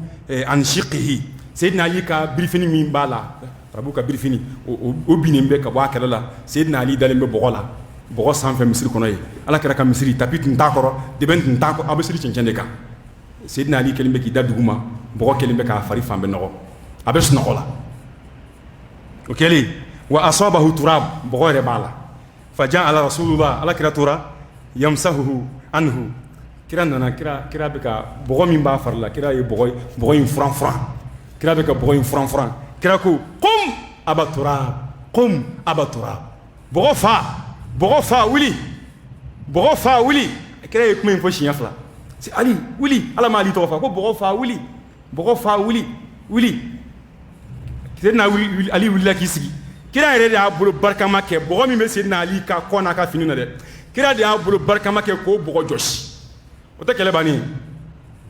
an shiqihi Seydina Ali ka brifini min bala rabu ka brifini o binembe ka wa kala Seydina Ali dalembe bogola bogo sanfe misir kono ye ala kara ka misiri tapit ntakoro de ben ntako abesiri chencende ka Seydina Ali kelimbe ki daduguma bogo kelimbe ka fari fambe nogo abes nogola okeli wa asabahu turab bogo re bala فجاء على رسول الله على كراتورا يمسحه عنه كرانا كرا بك بوغو من بافر لا كرا بوغو فران كرا بك بوغو فران كراكو قم ابا تراب بوغو فا ولي كرا يكمن فشي يفلا سي علي ولي على ما علي توفا كو بوغو فا ولي كنا علي ولي كيسي kira yɛrɛ de y'a bolo barikama kɛ bɔgɔ min bɛ Seydina Ali ka kɔna ka fini na dɛ kira de y'a bolo barikama kɛ k'o bɔgɔ jɔsi o tɛ kɛlɛ bannen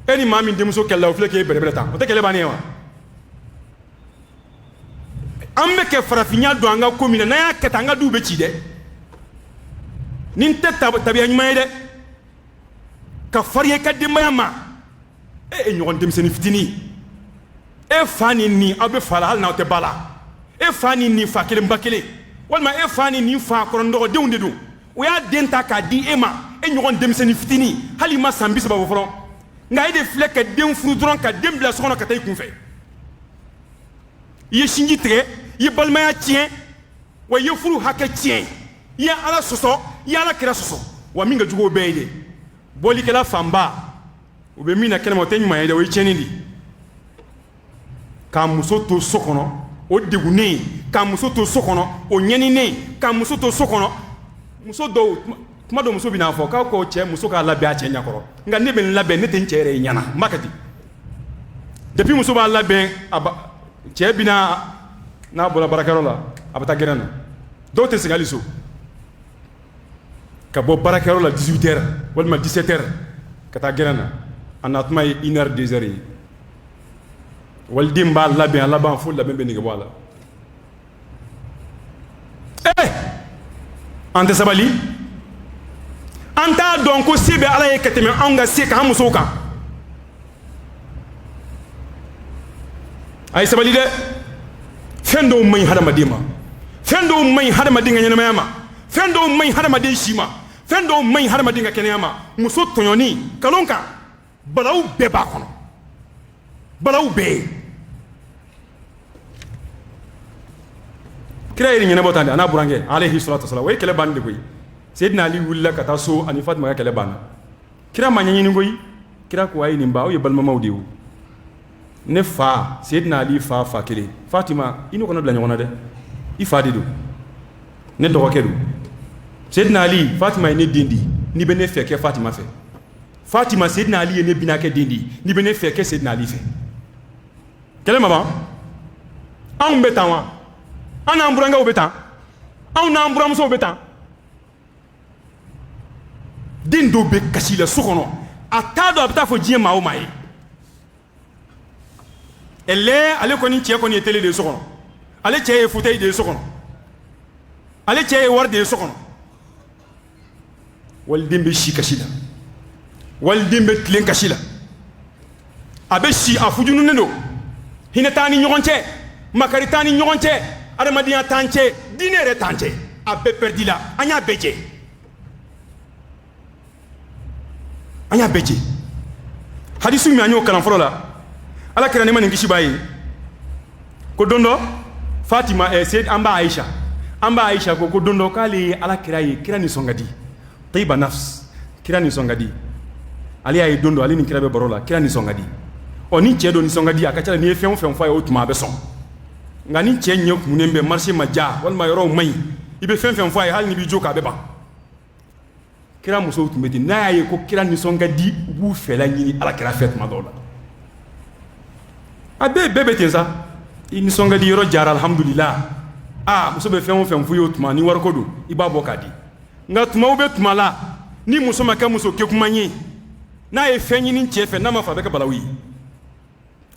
e ni maa min denmuso kɛlɛla o filɛ k'e bɛrɛbɛrɛ ta o tɛ kɛlɛ bannen wa an bɛ kɛ farafinya don an ka ko min na n'an y'a kɛ tan an ka duw bɛ ci dɛ nin tɛ tabiya ɲuman ye dɛ ka farinya i ka denbaya ma e ye ɲɔgɔn denmisɛnnin fitinin e fa ni nin aw bɛ fa la hali n'aw tɛ ba la e fa ni nin fa kelen ba kelen walima e fa ni nin fa kɔrɔndɔgɔdenw de don o y'a den ta k'a di e ma e ɲɔgɔn denmisɛnnin fitinin hali i ma san 30 bɔ fɔlɔ nka e de filɛ ka den furu dɔrɔn ka den bila so kɔnɔ ka taa i kunfɛ i ye sinji tigɛ i ye balimaya tiɲɛ wa i ye furu hakɛ tiɲɛ i ye ala sɔsɔ i ye ala kira sɔsɔ wa min ka jugu o bɛɛ ye de bɔlikɛla fanba u bɛ min na kɛnɛma o tɛ ɲuman ye dɛ o ye tiɲɛni de k'a muso to so kɔnɔ o degunnen k'a muso to so kɔnɔ o ɲɛninen k'a muso to so kɔnɔ muso dɔw kuma dɔ muso bɛna fɔ k'aw ko cɛ muso k'a labɛn a cɛ ɲɛkɔrɔ nka ne bɛ n labɛn ne tɛ n cɛ yɛrɛ ye ɲɛna n b'a kɛ ten depuis muso b'a labɛn cɛ bɛna n'a bɔra baarakɛyɔrɔ la a bɛ taa gɛrɛn na dɔw tɛ segin hali so ka bɔ baarakɛyɔrɔ la 18h walima 17h ka taa gɛrɛn na a na tuma ye 1h 2h ye waliden b'a labɛn a laban fo labɛn bɛ nege bɔ a la an tɛ sabali an t'a dɔn ko se bɛ ala ye ka tɛmɛ anw ka se k'an musow kan a ye sabali dɛ fɛn dɔw man ɲi hadamaden ma fɛn dɔw man ɲi hadamaden ka ɲɛnamaya ma fɛn dɔw man ɲi hadamaden si ma fɛn dɔw man ɲi hadamaden ka kɛnɛya ma muso tɔɲɔni nkalon kan balawu bɛɛ b'a kɔnɔ balawu bɛɛ kira ye nin ɲɛnabɔ tan de a n'a burankɛ alayhi salatu wasalam o ye kɛlɛ bannen de koyi Seydina Ali wulila ka taa so ani Fatima ka kɛlɛ banna kira ma ɲɛɲini koyi kira ko a ye nin ba aw ye balimamaw de ye ne fa Seydina Ali fa kelen Fatima i n'o kana bila ɲɔgɔn na dɛ i fa de don ne dɔgɔkɛ don Seydina Ali Fatima ye ne den di n'i bɛ ne fɛ kɛ Fatima fɛ Fatima Seydina Ali ye ne binakɛ den di n'i bɛ ne fɛ kɛ Seydina Ali fɛ kɛlɛ ma ban anw bɛ tan wa an n'an burankɛw bɛ tan anw n'an buramusow bɛ tan den dɔw bɛ kasi la so kɔnɔ a t'a dɔn a bɛ taa fɔ diɲɛ maa o maa ye ale kɔni cɛ kɔni ye télé de ye so kɔnɔ ale cɛ ye fauteuil de ye so kɔnɔ ale cɛ ye wari de ye so kɔnɔ waliden bɛ si kasi la waliden bɛ tilen kasi la a bɛ si a fujununen don hinɛ t'an ni ɲɔgɔn cɛ makari t'an ni ɲɔgɔn cɛ adamadenya t'an cɛ diinɛ yɛrɛ t'an cɛ a bɛɛ pɛridi la an y'a bɛɛ cɛ an y'a bɛɛ cɛ hadisi min an y'o kalan fɔlɔ la ala kira ne ma nin kisi b'a ye ko don dɔ Fatima an b'a Aisha ko don dɔ k'ale ye ala kira ye kira nisɔn ka di tayiba nafs kira nisɔn ka di ale y'a ye don dɔ ale ni kira bɛ baro la kira nisɔn ka di ni cɛ dɔ nisɔn ka di a ka ca la n'i ye fɛn o fɛn fɔ a ye o tuma a bɛ sɔn nka ni cɛ ɲɛ kumunen bɛ marché ma ja walima yɔrɔw man ɲi i bɛ fɛn fɛn fɔ a ye hali n'i b'i jo k'a bɛ ban kira musow tun bɛ ten n'a y'a ye ko kira nisɔn ka di u b'u fɛla ɲini ala kira fɛ tuma dɔw la a bɛɛ bɛ ten sa i nisɔn ka di yɔrɔ jara alhamdulillah muso bɛ fɛn o fɛn f'u ye o tuma ni wariko don i b'a bɔ k'a di nka tumaw bɛ tuma la ni muso ma kɛ muso kɛkuma ye n'a ye fɛn ɲini cɛ fɛ n'a ma fa a bɛ kɛ balawu ye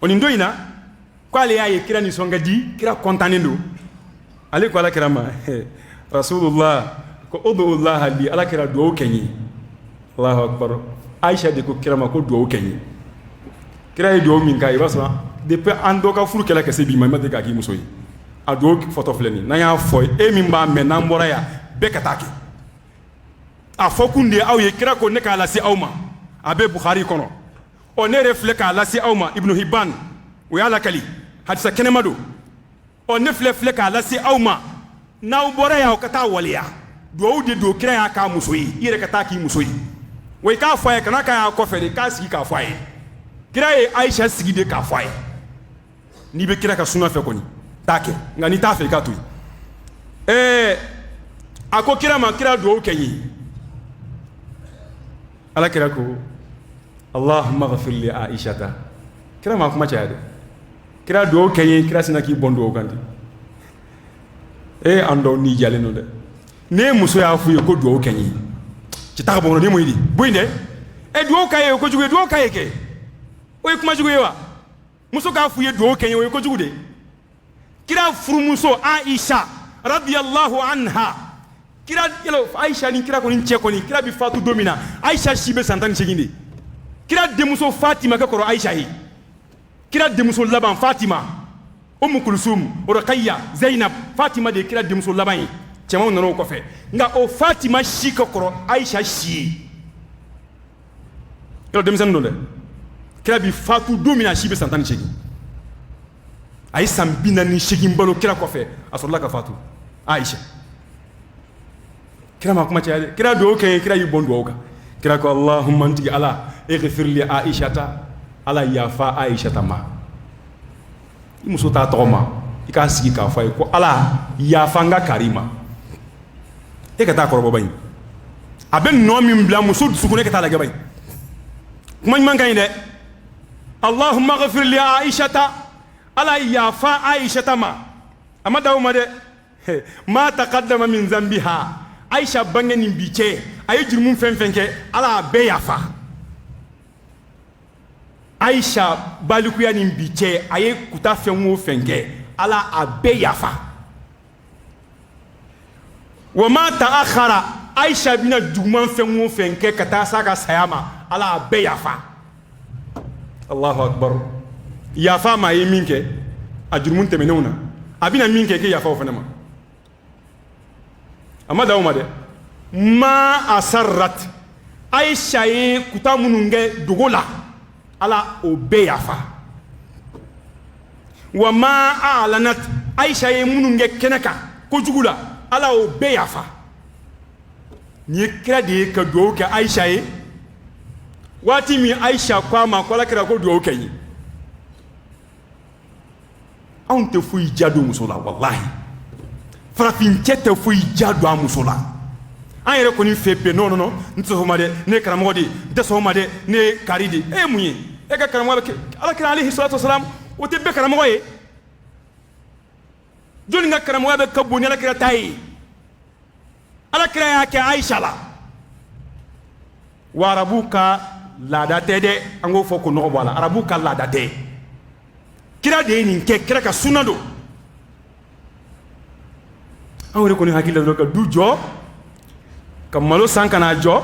o nin don in na k'ale y'a ye kira nisɔn ka di kira kɔntannen don ale ko ala kira ma rasulullah ko ud'ullah li ala kira duwawu kɛ n ye Allahu akbar Aisha de ko kira ma ko duwawu kɛ n ye kira ye duwawu min k'a ye i b'a sɔrɔ depuis an dɔ ka furu kɛla ka se bi ma i ma deli k'a k'i muso ye a duwawu fɔtɔ filɛ nin n'an y'a fɔ e min b'a mɛn n'an bɔra yan bɛɛ ka taa kɛ a fɔ kun de aw ye kira ko ne k'a lase aw ma a bɛ Bukhari kɔnɔ ne yɛrɛ filɛ k'a lase aw ma Ibn Hibban o y'a lakali hadisa kɛnɛma don ne filɛ k'a lase aw ma n'aw bɔra yan aw ka taa waleya duwawu de don kira y'a k'a muso ye i yɛrɛ ka taa k'i muso ye wa i k'a fɔ a ye kana k'a y'a kɔfɛ de k'a sigi k'a fɔ a ye kira ye Aisha sigi de k'a fɔ a ye n'i bɛ kira ka suna fɛ kɔni t'a kɛ nka n'i t'a fɛ i k'a to yen a ko kira ma kira duwawu kɛ n ye ala kira ko Allahumma ghafir li Aishata kira ma kuma caya dɛ kira duwawu kɛ n ye kira sina k'i bɔn duwawu kan ten an dɔw ni jalen don dɛ ne muso y'a f'u ye ko duwawu kɛ n ye ci ta ka bɔ kɔnɔ ni mun ye di bo in dɛ e duo kaye ko jugu duo kaye ke o kuma jugu wa muso ka fu ye duo kaye o ko jugu de kira furu muso Aisha radiyallahu anha kira yelo Aisha ni kira ko ni che ko ni kira bi fatu domina Aisha shibe santani cheginde kira de muso Fatima ka ko Aisha yi kira de muso laban Fatima Kulsum Ruqayya Zainab Fatima de kira de muso laban yi chama nono ko fe nga o Fatima shi ka ko Aisha shi yelo dem san dole kira bi fatu domina shibe santani cheginde ay sambina ni shigin balo kira ko fe asolla ka fatu Aisha kira ma kuma tiade kira do ke kira yi bondo oka kira ko Allahumma anti ala ighfir li Aishata ala yafa Aishata ma imuso ta toma ika sigi ka fa ko ala yafa nga karima e ka ta ko bayin aben no mi mbla muso sukune ka ta la gabay kuma man kan de Allahumma ighfir li Aishata ala yafa Aishata ma amada umade ma taqaddama min zambiha Aisha bangeni biche ay jurmum fenfenke ala be yafa Aisha balikuya ni biche ay kuta fenwo fenke ala abe yafa wa ma ta'akhara Aisha bina jugman fenwo fenke kata saka sayama ala abe yafa Allahu akbar yafa ma yeminke ajurmun temenuna abina minke ke yafa ofenama amada umade ma asarrat Aisha ye kuta mununge dugola ala obeyafa wa ma alanat Aisha ye mununge keneka ko jugula ala obeyafa ni kira de ka do ka Aisha ye wati mi Aisha kwa ma kola kira ko do kai on te fu jado musola wallahi farafin cete fu jado amusola an yɛrɛ kɔni fɛ pe non non n tɛ sɔn ma dɛ ne ye karamɔgɔ de n tɛ sɔn ma dɛ ne ye kari de e ye mun ye e ka karamɔgɔ bɛ alakira alayhi salatu wasalam o tɛ bɛɛ karamɔgɔ ye jɔnni ka karamɔgɔya bɛ ka bon ni alakira ta ye alakira y'a kɛ Aisha la wa arabu ka laada tɛ dɛ an k'o fɔ ko nɔgɔ bɔ a la arabu ka laada tɛ kira de ye nin kɛ kira ka sunna don an yɛrɛ kɔni hakili la dɔrɔn ka du jɔ ka malo san kana jɔ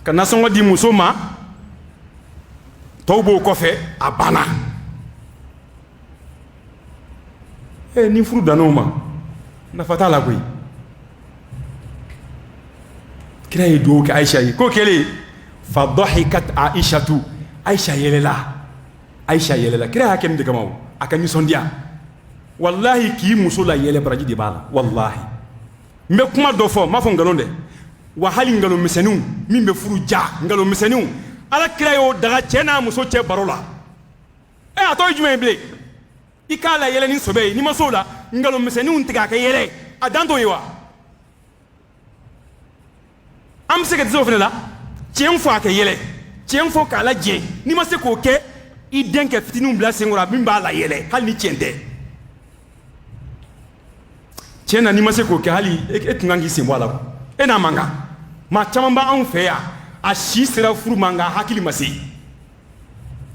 ka nasɔngɔ di muso ma tɔw b'o kɔfɛ a banna ni furu dan'o ma nafa t'a la koyi kira ye duwawu kɛ Aisha ye ko kɛlen fa dahikat Aishatu Aisha yɛlɛla kira y'a kɛ nin de kama o a ka nisɔndiya wallahi k'i muso la yɛlɛ baraji de b'a la wallahi n bɛ kuma dɔ fɔ n m'a fɔ nkalon dɛ wa hali nkalon misɛnninw min bɛ furu ja nkalon misɛnninw ala kira y'o daga cɛ n'a muso cɛ baro la a tɔ ye jumɛn ye bilen i k'a la yɛlɛ ni sɔbɛ ye n'i ma s'o la nkalon misɛnninw tigɛ a kɛ yɛlɛ a dan t'o ye wa an bɛ se ka dɛsɛ o fana la tiɲɛ fɔ a kɛ yɛlɛ tiɲɛ fɔ k'a lajɛ n'i ma se k'o kɛ i den kɛ fitininw bila sen kɔrɔ min b'a la yɛlɛ hali ni tiɲɛ tɛ tiɲɛ na n'i ma se k'o kɛ hali e tun kan k'i sen bɔ a la e n'a man kan maa caman b'anw fɛ yan a si sera furu ma nka hakili ma se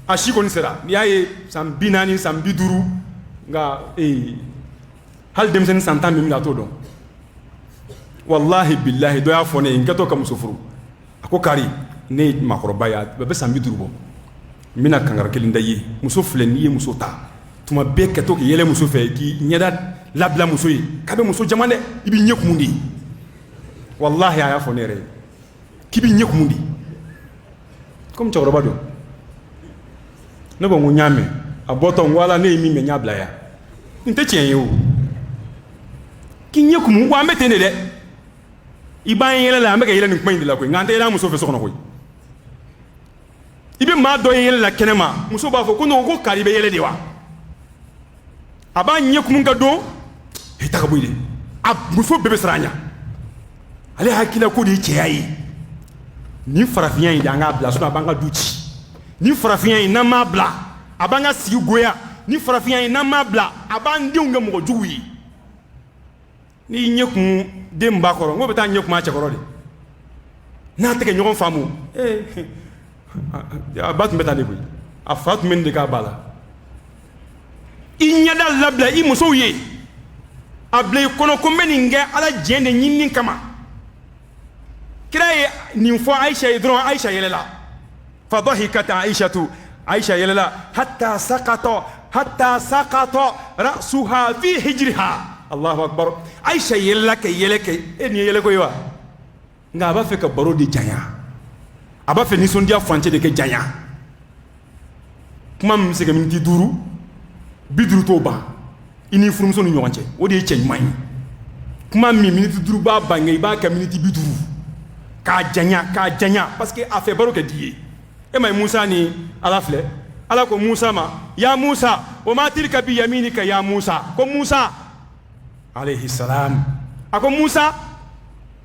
a si kɔni sera n'i y'a ye san 40 san 50 nka hali denmisɛnnin san 10 min bɛ a t'o dɔn wallahi billahi dɔ y'a fɔ ne ye n kɛtɔ ka muso furu a ko kari ne ye maakɔrɔba ye a bɛ san 50 bɔ n bɛna kankari kelen da i ye muso filɛ n'i ye muso ta tuma bɛɛ kɛtɔ k'i yɛlɛ muso fɛ k'i ɲɛda labila muso ye k'a bɛ muso jama dɛ i b'i ɲɛ kumun de wallahi a y'a fɔ ne yɛrɛ ye k'i b'i ɲɛ kumun de komi cɛkɔrɔba don ne ko n ko n y'a mɛn a bɔtɔ n ko ala ne ye min mɛn n y'a bila yan nin tɛ tiɲɛ ye o k'i ɲɛ kumun wa an bɛ ten de dɛ i b'an yɛlɛ la an bɛ ka yɛlɛ nin kuma in de la koyi nka an tɛ yɛlɛ an muso fɛ so kɔnɔ koyi i bɛ maa dɔ ye yɛlɛ la kɛnɛma muso b'a fɔ ko non ko kari bɛ yɛlɛ de wa a b'a ɲɛ kumun ka don i ta ka bɔ yen de a muso bɛɛ bɛ siran a ɲɛ ale hakilila ko de ye cɛya ye nin farafinya in de an k'a bila sinon a b'an ka du ci nin farafinya in n'an m'a bila a b'an ka sigi goya nin farafinya in n'an m'a bila a b'an denw kɛ mɔgɔ jugu ye n'i ɲɛ kumun den b'a kɔrɔ n ko bɛ taa ɲɛ kumun a cɛkɔrɔ de n'a tɛ kɛ ɲɔgɔn faamu a ba tun bɛ taa de koyi a fa tun bɛ nin de k'a ba la i ɲɛda labila i musow ye a bila i kɔnɔ ko n bɛ nin kɛ ala jɛn de ɲinini kama kira ye nin fɔ Aisha ye dɔrɔn Aisha yɛlɛla fadahikat Aishatu Aisha yɛlɛla hatta sakata ra'suha fi hijriha Allahu akbar Aisha yɛlɛla ka yɛlɛ kɛ e nin ye yɛlɛ koyi wa nka a b'a fɛ ka baro de janya a b'a fɛ nisɔndiya furancɛ de kɛ janya kuma min bɛ se ka miniti 5 50 t'o ban i ni furumuso ni ɲɔgɔn cɛ o de ye cɛ ɲuman ye kuma min miniti 5 b'a ban nka i b'a kɛ miniti 50 k'a janya parce que a fɛ baro kɛ di ye e ma ye Musa ni Ala filɛ Ala ko Musa ma ya Musa o ma tilka bi yaminika ya Musa ko Musa alayhi salam a ko Musa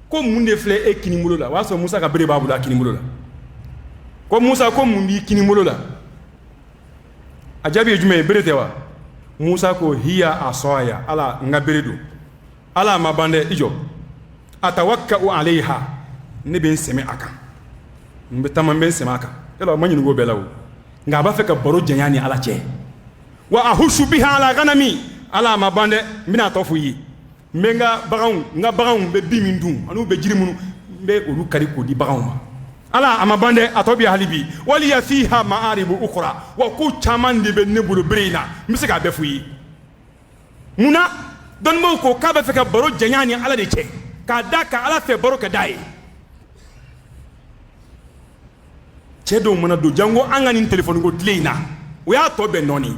ko mun de filɛ e kinibolo la o y'a sɔrɔ Musa ka bere b'a bolo a kinibolo la ko Musa ko mun b'i kinibolo la a jaabi ye jumɛn ye bere tɛ wa Musa ko hiya asaya Ala n ka bere don Ala ma ban dɛ i jɔ atawakkau alayha ne bɛ n sɛmɛ a kan n bɛ taama n bɛ n sɛmɛ a kan yala o ma ɲininka o bɛɛ la o nka a b'a fɛ ka baro janya ni Ala cɛ wa ahushu biha ala ghanami Ala ma ban dɛ n bɛna a tɔ fɔ i ye n bɛ n ka baganw bɛ bin min dun ani u bɛ jiri minnu n bɛ olu kari k'o di baganw ma Ala a ma ban dɛ a tɔ bɛ hali bi waliya fiha ma'aribu ukhra wa ko caman de bɛ ne bolo bere in na n bɛ se k'a bɛɛ fɔ i ye munna dɔnnibaaw ko k'a bɛ fɛ ka baro janya ni Ala de cɛ k'a da ka Ala fɛ baro ka d'a ye cɛ dɔw mana don jango an ka nin telefɔni ko tile in na o y'a tɔ bɛɛ nɔɔni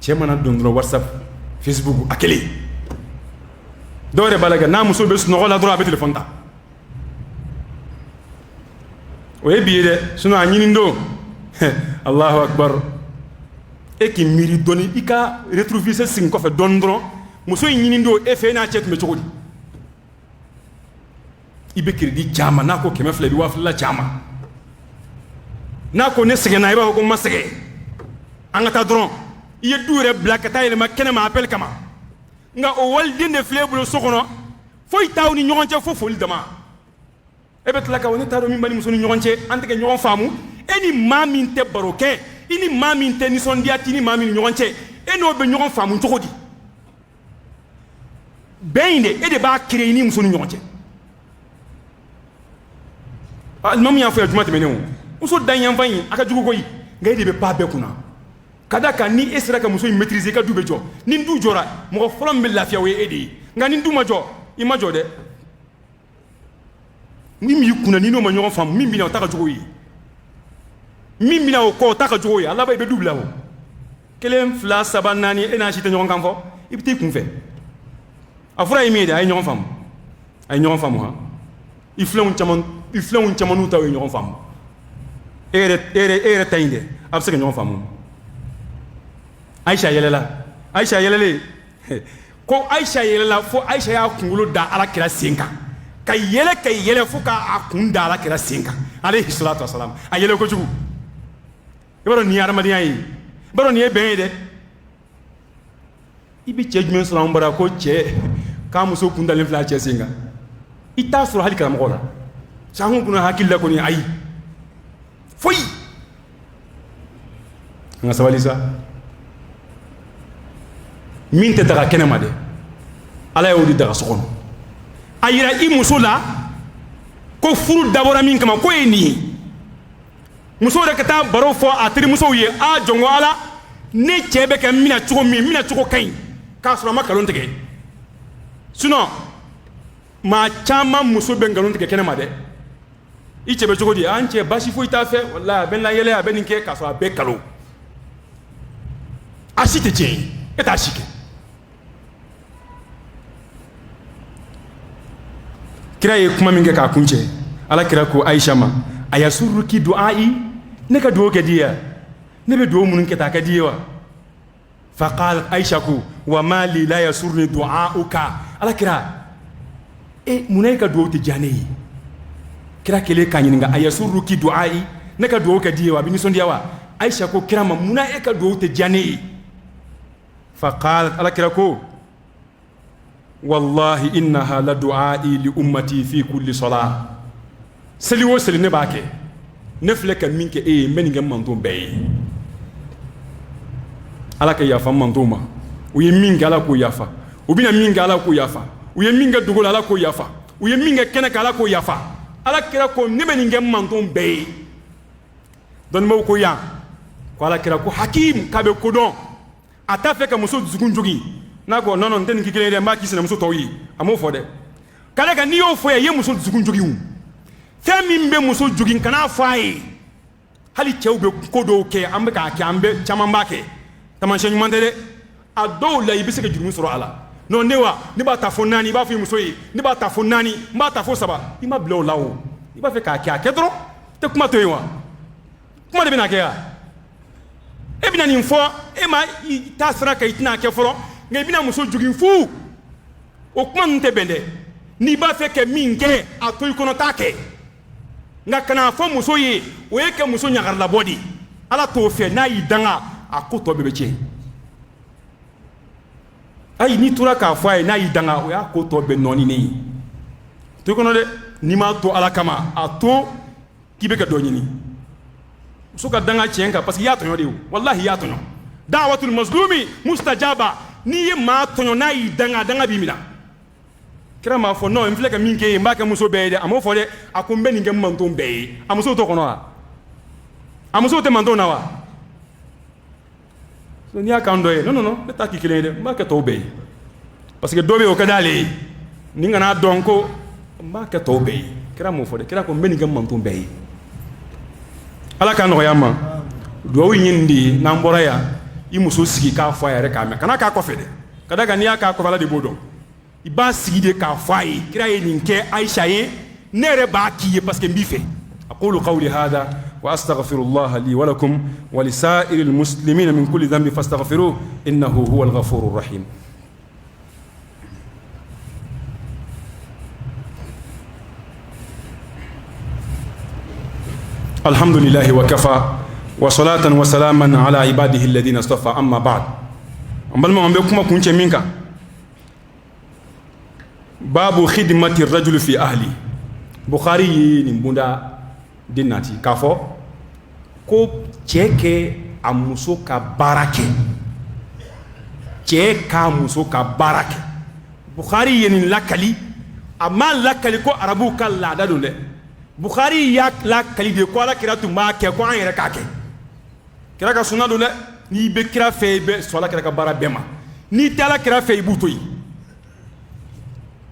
cɛ mana don dɔrɔn WhatsApp Facebook a kelen dɔw yɛrɛ b'a la kɛ n'a muso bɛ sunɔgɔ la dɔrɔn a bɛ telefɔni ta o ye bi ye dɛ sinon a ɲini don Allahu akbar e k'i miiri dɔɔni i ka rétroviseur sigi kɔfɛ dɔɔni dɔrɔn muso in ɲini don e fɛ e n'a cɛ tun bɛ cogo di i bɛ crédit caman n'a ko 200 i bɛ 2000 caman n'a ko ne sɛgɛnna i b'a fɔ ko n ma sɛgɛn an ka taa dɔrɔn i ye du yɛrɛ bila ka taa yɛlɛma kɛnɛma appel kama nka o waliden de filɛ e bolo so kɔnɔ foyi t'aw ni ɲɔgɔn cɛ fo foli dama e bɛ tila ka ne t'a dɔn min b'a ni muso ni ɲɔgɔn cɛ an tɛ kɛ ɲɔgɔn faamu e ni maa min tɛ baro kɛ i ni maa min tɛ nisɔndiya t'i ni maa min ni ɲɔgɔn cɛ e n'o bɛ ɲɔgɔn faamu cogo di bɛn in de e de b'a créer i ni muso ni ɲɔgɔn cɛ alimamu y'a fɔ yan juma tɛmɛnen o muso danyanfan in a ka jugu koyi nka e de bɛ pan bɛɛ kunna ka da kan ni e sera ka muso in maîtriser i ka du bɛ jɔ ni du jɔra mɔgɔ fɔlɔ min bɛ lafiya o ye e de ye nka ni du ma jɔ i ma jɔ dɛ min b'i kunna ni n'o ma ɲɔgɔn faamu min bɛ na o ta ka jugu ye min bɛ na o kɔ o ta ka jugu ye a laban i bɛ du bila o 1 2 3 4 e n'a si tɛ ɲɔgɔn kan fɔ i bɛ taa i kunfɛ a fɔra ye min ye dɛ a ye ɲɔgɔn faamu han i filɛnw caman n'u ta ye ɲɔgɔn faamu e yɛrɛ ta in dɛ a bɛ se ka ɲɔgɔn faamu Aisha yɛlɛlen ko Aisha yɛlɛla fo Aisha y'a kunkolo da Alakira sen kan ka yɛlɛ fo k'a kun da Alakira sen kan alayhi salatu wasalam a yɛlɛ kojugu i b'a dɔn nin ye adamadenya ye i b'a dɔn nin ye bɛn ye dɛ i bɛ cɛ jumɛn sɔrɔ an bara ko cɛ k'a muso kun dalen filɛ a cɛ sen kan i t'a sɔrɔ hali karamɔgɔ la caman kunna hakili la kɔni ayi foyi an ka sabali sa min tɛ daga kɛnɛ ma dɛ Ala y'o di daga so kɔnɔ a yira i muso la ko furu dabɔra min kama ko ye nin ye muso yɛrɛ ka taa baro fɔ a terimusow ye a jɔn ko Ala ne cɛ bɛ ka mina cogo min mina cogo ka ɲi k'a sɔrɔ a ma nkalon tigɛ sinon maa caman muso bɛ nkalon tigɛ kɛnɛ ma dɛ i cɛ bɛ cogo di an cɛ basi foyi t'a fɛ walahi a bɛ n layɛlɛ a bɛ nin kɛ k'a sɔrɔ a bɛɛ kalo a si tɛ tiɲɛ ye e t'a si kɛ kira ye kuma min kɛ k'a kun cɛ Ala kira ko Aisha ma a yasurruki du'ai ne ka dugawu kɛ di ye ne bɛ dugawu minnu kɛ ta a ka di ye wa fa qalat Aisha ko wa ma li la yasurni du'auka Ala kira munna e ka dugawu tɛ diya ne ye kira kelen k'a ɲininka a yasurruki du'ai ne ka dugawu kɛ di ye wa a bɛ nisɔndiya wa Aisha ko kira ma munna e ka dugawu tɛ diya ne ye fa qalat Ala kira ko wallahi innaha la du'a'i li ummati fi kulli salat seli wo seli ne bake ne fleka minke e meninga manto be ala ka yafa manto ma u ye minga ala ko yafa u bina minga ala ko yafa u ye minga dugola ala ko yafa u ye minga kena ala ko yafa ala kira ko ne meninga manto be don mo ko ya ko ala kira ko hakim kabe ko don ata fe ka muso zugun jogi na ko non den ki kele de ma ki sene muso toyi amo fo de kala ka ni yo fo ye muso zugun jogi wu fe min be muso jogi kana fai hali chew be ko do ke ambe ka ke ambe chama mbake taman shen mande de ado la ibise ke jurumu soro ala non newa ni ba ta fo nani ba fi muso yi ni ba ta fo nani ba ta fo saba ima blow lawo iba fe ka ke dro te kuma to yiwa kuma de bina ke ya e bina ni fo e ma ta sra ka itina ke foro ngai bina muso jugin fu o kuma nte bende ni ba fe ke minge atoy kono take nga kana fo muso yi o ye ke muso nyagar la bodi ala to fe na yi danga akoto bebe che ay ni tura ka fo ay na yi danga o ya koto be noni ni to kono de ni ma to ala kama ato kibe ka do nyini suka danga chenka parce que ya tonyo de wallahi ya tonyo da'watul mazlumi mustajaba ni ma tonyo na yi danga bimina kira ma fo no mfle ka minke mbaka muso be de amo fo de akumbe ni ngam manto be amuso to kono a amuso te manto na wa so ni aka ndo e non beta ki kile de mbaka to be parce que dobe o kadale ni ngana donko mbaka to be kira mo fo de kira ko mbe ni ngam manto be ala ka no yama do yindi na mbora ya i muso sigi ka fo ya re ka me kana ka ko fede kada ga ni aka ko bala de bodo i ba sigi de ka fo yi kira yi ninke aisha yi nere ba ki parce que mbife aqulu qawli hada wa astaghfirullah li wa lakum wa li sa'iril muslimin min kulli dhanbi fastaghfiruhu innahu huwal ghafurur rahim الحمد لله وكفى وصلاة وسلاما على عباده الذين اصطفى أما بعد أمبل ما أمبكم كنت منك باب خدمة الرجل في أهلي بخاري نبودا ديناتي كافو كو تشيكي أموسو كباركي تشيكا أموسو كباركي بخاري ين لكالي أما لكالي كو عربو كلا دادولي Bukhari yak la kalide ko ala kira tumba ke ko an yere ka ke kira ka sunna do le ni be kira fe be so la kira ka bara bema ni tala kira fe butoyi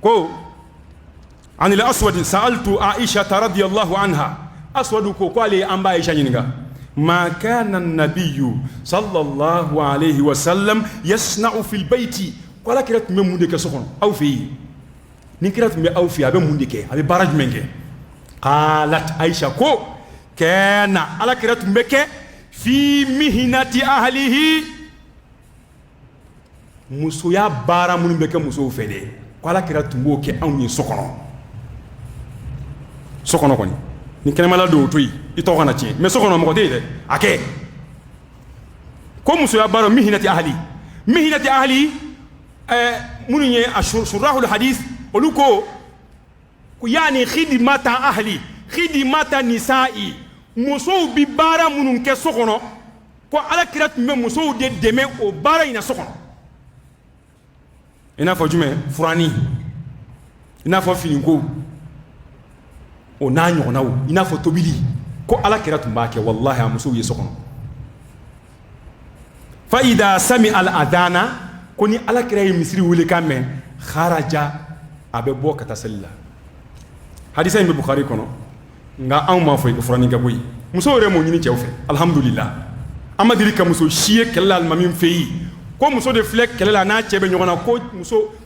ko an al aswad sa'altu aisha radhiyallahu anha aswad ko ali amba aisha nyinga ma kana an-nabiy sallallahu alayhi wa sallam yasna'u fil bayti ko ala kira tumbe munde ke sokon aw fi ni kira tumbe aw fi abe munde ke abe baraj menge قالت عائشة كو كان على كرات مكة في مهنة أهله مسويا بارا من مكة مسو فدي على كرات مكة أو نسخنو سخنو كوني نكلم على دو توي يتوقعنا تين مسخنو مقدي ده أكيد كم مسويا بارا مهنة أهلي مني شرح الحديث ولوكو yani khidmata ahli khidmata nisa'i muso bi bara munun ke sokono ko ala kirat me muso de deme o bara ina sokono ina fo jume furani ina fo filingo o na nyona wo ina fo tobili ko ala kirat mbake wallahi muso ye sokono fa idha sami al adana koni ala kiray misri wule kamen kharaja abe boka tasalla hadisa in Bukhari kono nga an ma fo ko furani ga boyi muso re mo nyini cewfe alhamdulillah amadiri ka muso shiye kelal mamim feyi ko muso de flek kelela na chebe nyogona ko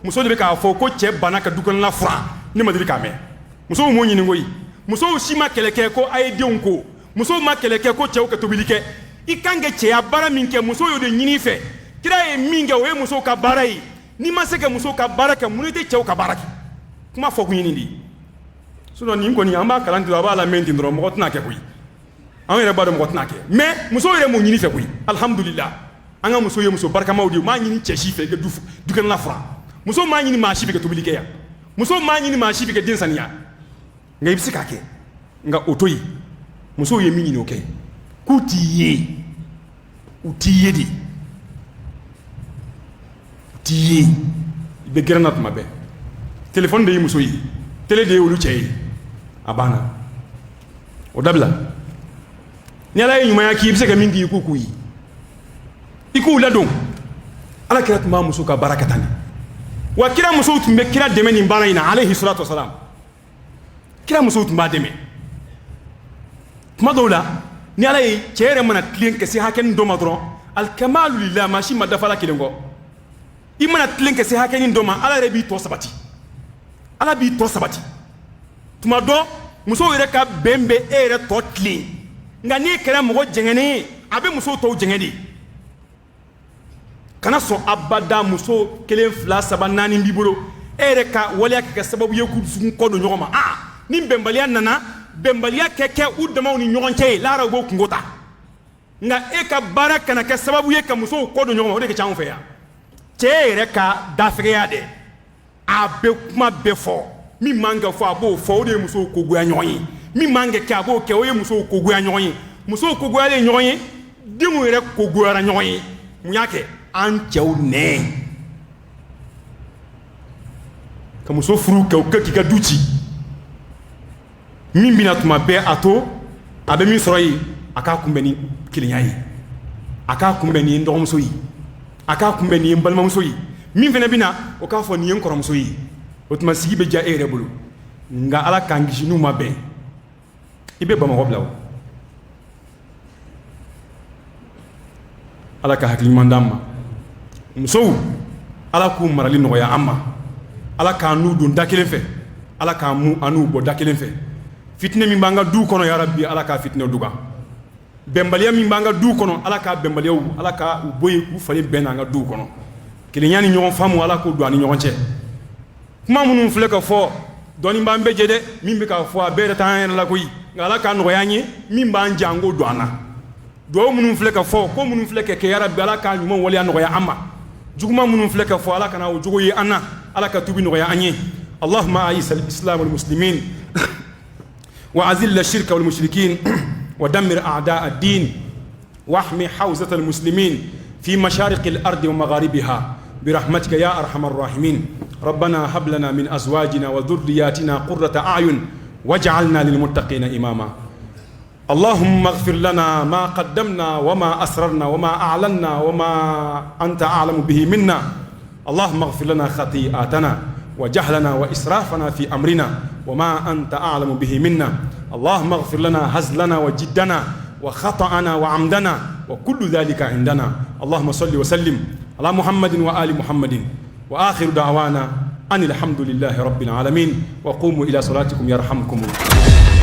muso de ka fo ko che banaka dukon la fra ni madiri ka me muso mo nyini ngoyi muso shima keleke ko ay dionko muso ma keleke ko chew ka tobilike ikange che ya bara minke muso yo de nyini fe kira e minge o e muso ka barai ni maseke muso ka baraka munite chew ka baraki kuma fo ko nyini ndi suno ni ngoni amba kalanti ba la menti ndro mo gotna ke kuyi an yere bado mo gotna ke mais muso yere mo nyini fe kuyi alhamdulillah anga muso ye muso barka mawdi ma nyini cheshi fe ga dukan la fra muso ma ɲini maa si bɛ kɛ tobili kɛ yan muso ma ɲini maa si bɛ kɛ den saniya nka i bɛ se k'a kɛ nka o to yen musow ye min ɲini o kɛ k'u t'i ye u t'i ye de u t'i ye i bɛ gɛrɛ na tuma bɛɛ telefɔni de ye muso ye télé de ye olu cɛ ye a banna o dabila ni Ala ye ɲumanya k'i bɛ se ka min k'i k'u k'u ye i k'u ladon Ala kira tun b'a muso ka baara kɛ tan de wa kira musow tun bɛ kira dɛmɛ nin baara in na alayhi salatu wasalam kira musow tun b'a dɛmɛ tuma dɔw la ni Ala ye cɛ yɛrɛ mana tilen ka se hakɛnin dɔ ma dɔrɔn alikamalu lillah maa si ma dafa Ala kelen kɔ i mana tilen ka se hakɛnin dɔ ma Ala yɛrɛ b'i tɔ sabati Ala b'i tɔ sabati tuma dɔ musow yɛrɛ ka bɛn bɛ e yɛrɛ tɔ tilen nka n'i kɛra mɔgɔ jɛngɛnen ye a bɛ musow tɔw jɛngɛ de kana sɔn abada muso 1 2 3 4 b'i bolo e yɛrɛ ka waleya kɛ sababu ye k'u dusukun kɔ don ɲɔgɔn ma ni bɛnbaliya nana bɛnbaliya kɛ u damaw ni ɲɔgɔn cɛ ye lahara u b'o kungo ta nka e ka baara kana kɛ sababu ye ka musow kɔ don ɲɔgɔn ma o de ka ca anw fɛ yan cɛ yɛrɛ ka dafɛgɛya dɛ a bɛ kuma bɛɛ fɔ min man ka fɔ a b'o fɔ o de ye musow kogoya ɲɔgɔn ye min man ka kɛ a b'o kɛ o ye musow kogoya ɲɔgɔn ye musow kogoyalen ɲɔgɔn ye denw yɛrɛ kogoyara ɲɔgɔn ye mun y'a kɛ an cɛw nɛɛ ka muso furu kɛ o kɛ k'i ka du ci min bɛna tuma bɛɛ a to a bɛ min sɔrɔ yen a k'a kunbɛn ni kelenya ye a k'a kunbɛn ni n dɔgɔmuso ye a k'a kunbɛn ni n balimamuso ye min fana bɛna o k'a fɔ nin ye n kɔrɔmuso ye o tuma sigi bɛ diya e yɛrɛ bolo nka Ala k'an kisi n'u ma bɛn i bɛ Bamakɔ bila o Ala ka hakili ɲuman d'an ma musow Ala k'u marali nɔgɔya an ma Ala k'an n'u don da kelen fɛ Ala k'an mu an n'u bɔ da kelen fɛ fitinɛ min b'an ka du kɔnɔ ya Rabbi Ala k'a fitinɛ duga bɛnbaliya min b'an ka du kɔnɔ Ala k'a bɛnbaliyaw Ala k'a u bɔ yen k'u falen bɛn n'an ka du kɔnɔ kelenya ni ɲɔgɔn faamu Ala k'o don an ni ɲɔgɔn cɛ kuma minnu filɛ ka fɔ dɔɔni b'an bɛɛ jɛ dɛ min bɛ ka fɔ a bɛɛ yɛrɛ t'an yɛrɛ la koyi nka Ala k'a nɔgɔya an ye min b'an jɛ an k'o don an na duwawu minnu filɛ ka fɔ ko minnu filɛ ka kɛ ya Rabbi Ala k'a ɲuman waleya nɔgɔya an ma juguman minnu filɛ ka fɔ Ala kana o jogo ye an na Ala ka tubi nɔgɔya an ye Allahumma a'izz al-islam wal muslimin wa azil ash-shirka wal mushrikin wa dammir a'da' ad-din wa ahmi hawzat al-muslimin fi mashariq al-ard wa magharibiha برحمتك يا أرحم الراحمين ربنا هب لنا من أزواجنا وذرياتنا قرة أعين واجعلنا للمتقين إماما اللهم اغفر لنا ما قدمنا وما أسررنا وما أعلنا وما أنت أعلم به منا اللهم اغفر لنا خطيئاتنا وجهلنا وإسرافنا في أمرنا وما أنت أعلم به منا اللهم اغفر لنا هزلنا وجدنا وخطأنا وعمدنا وكل ذلك عندنا اللهم صل وسلم على محمد وآل محمد وآخر دعوانا أن الحمد لله رب العالمين وقوموا إلى صلاتكم يرحمكم الله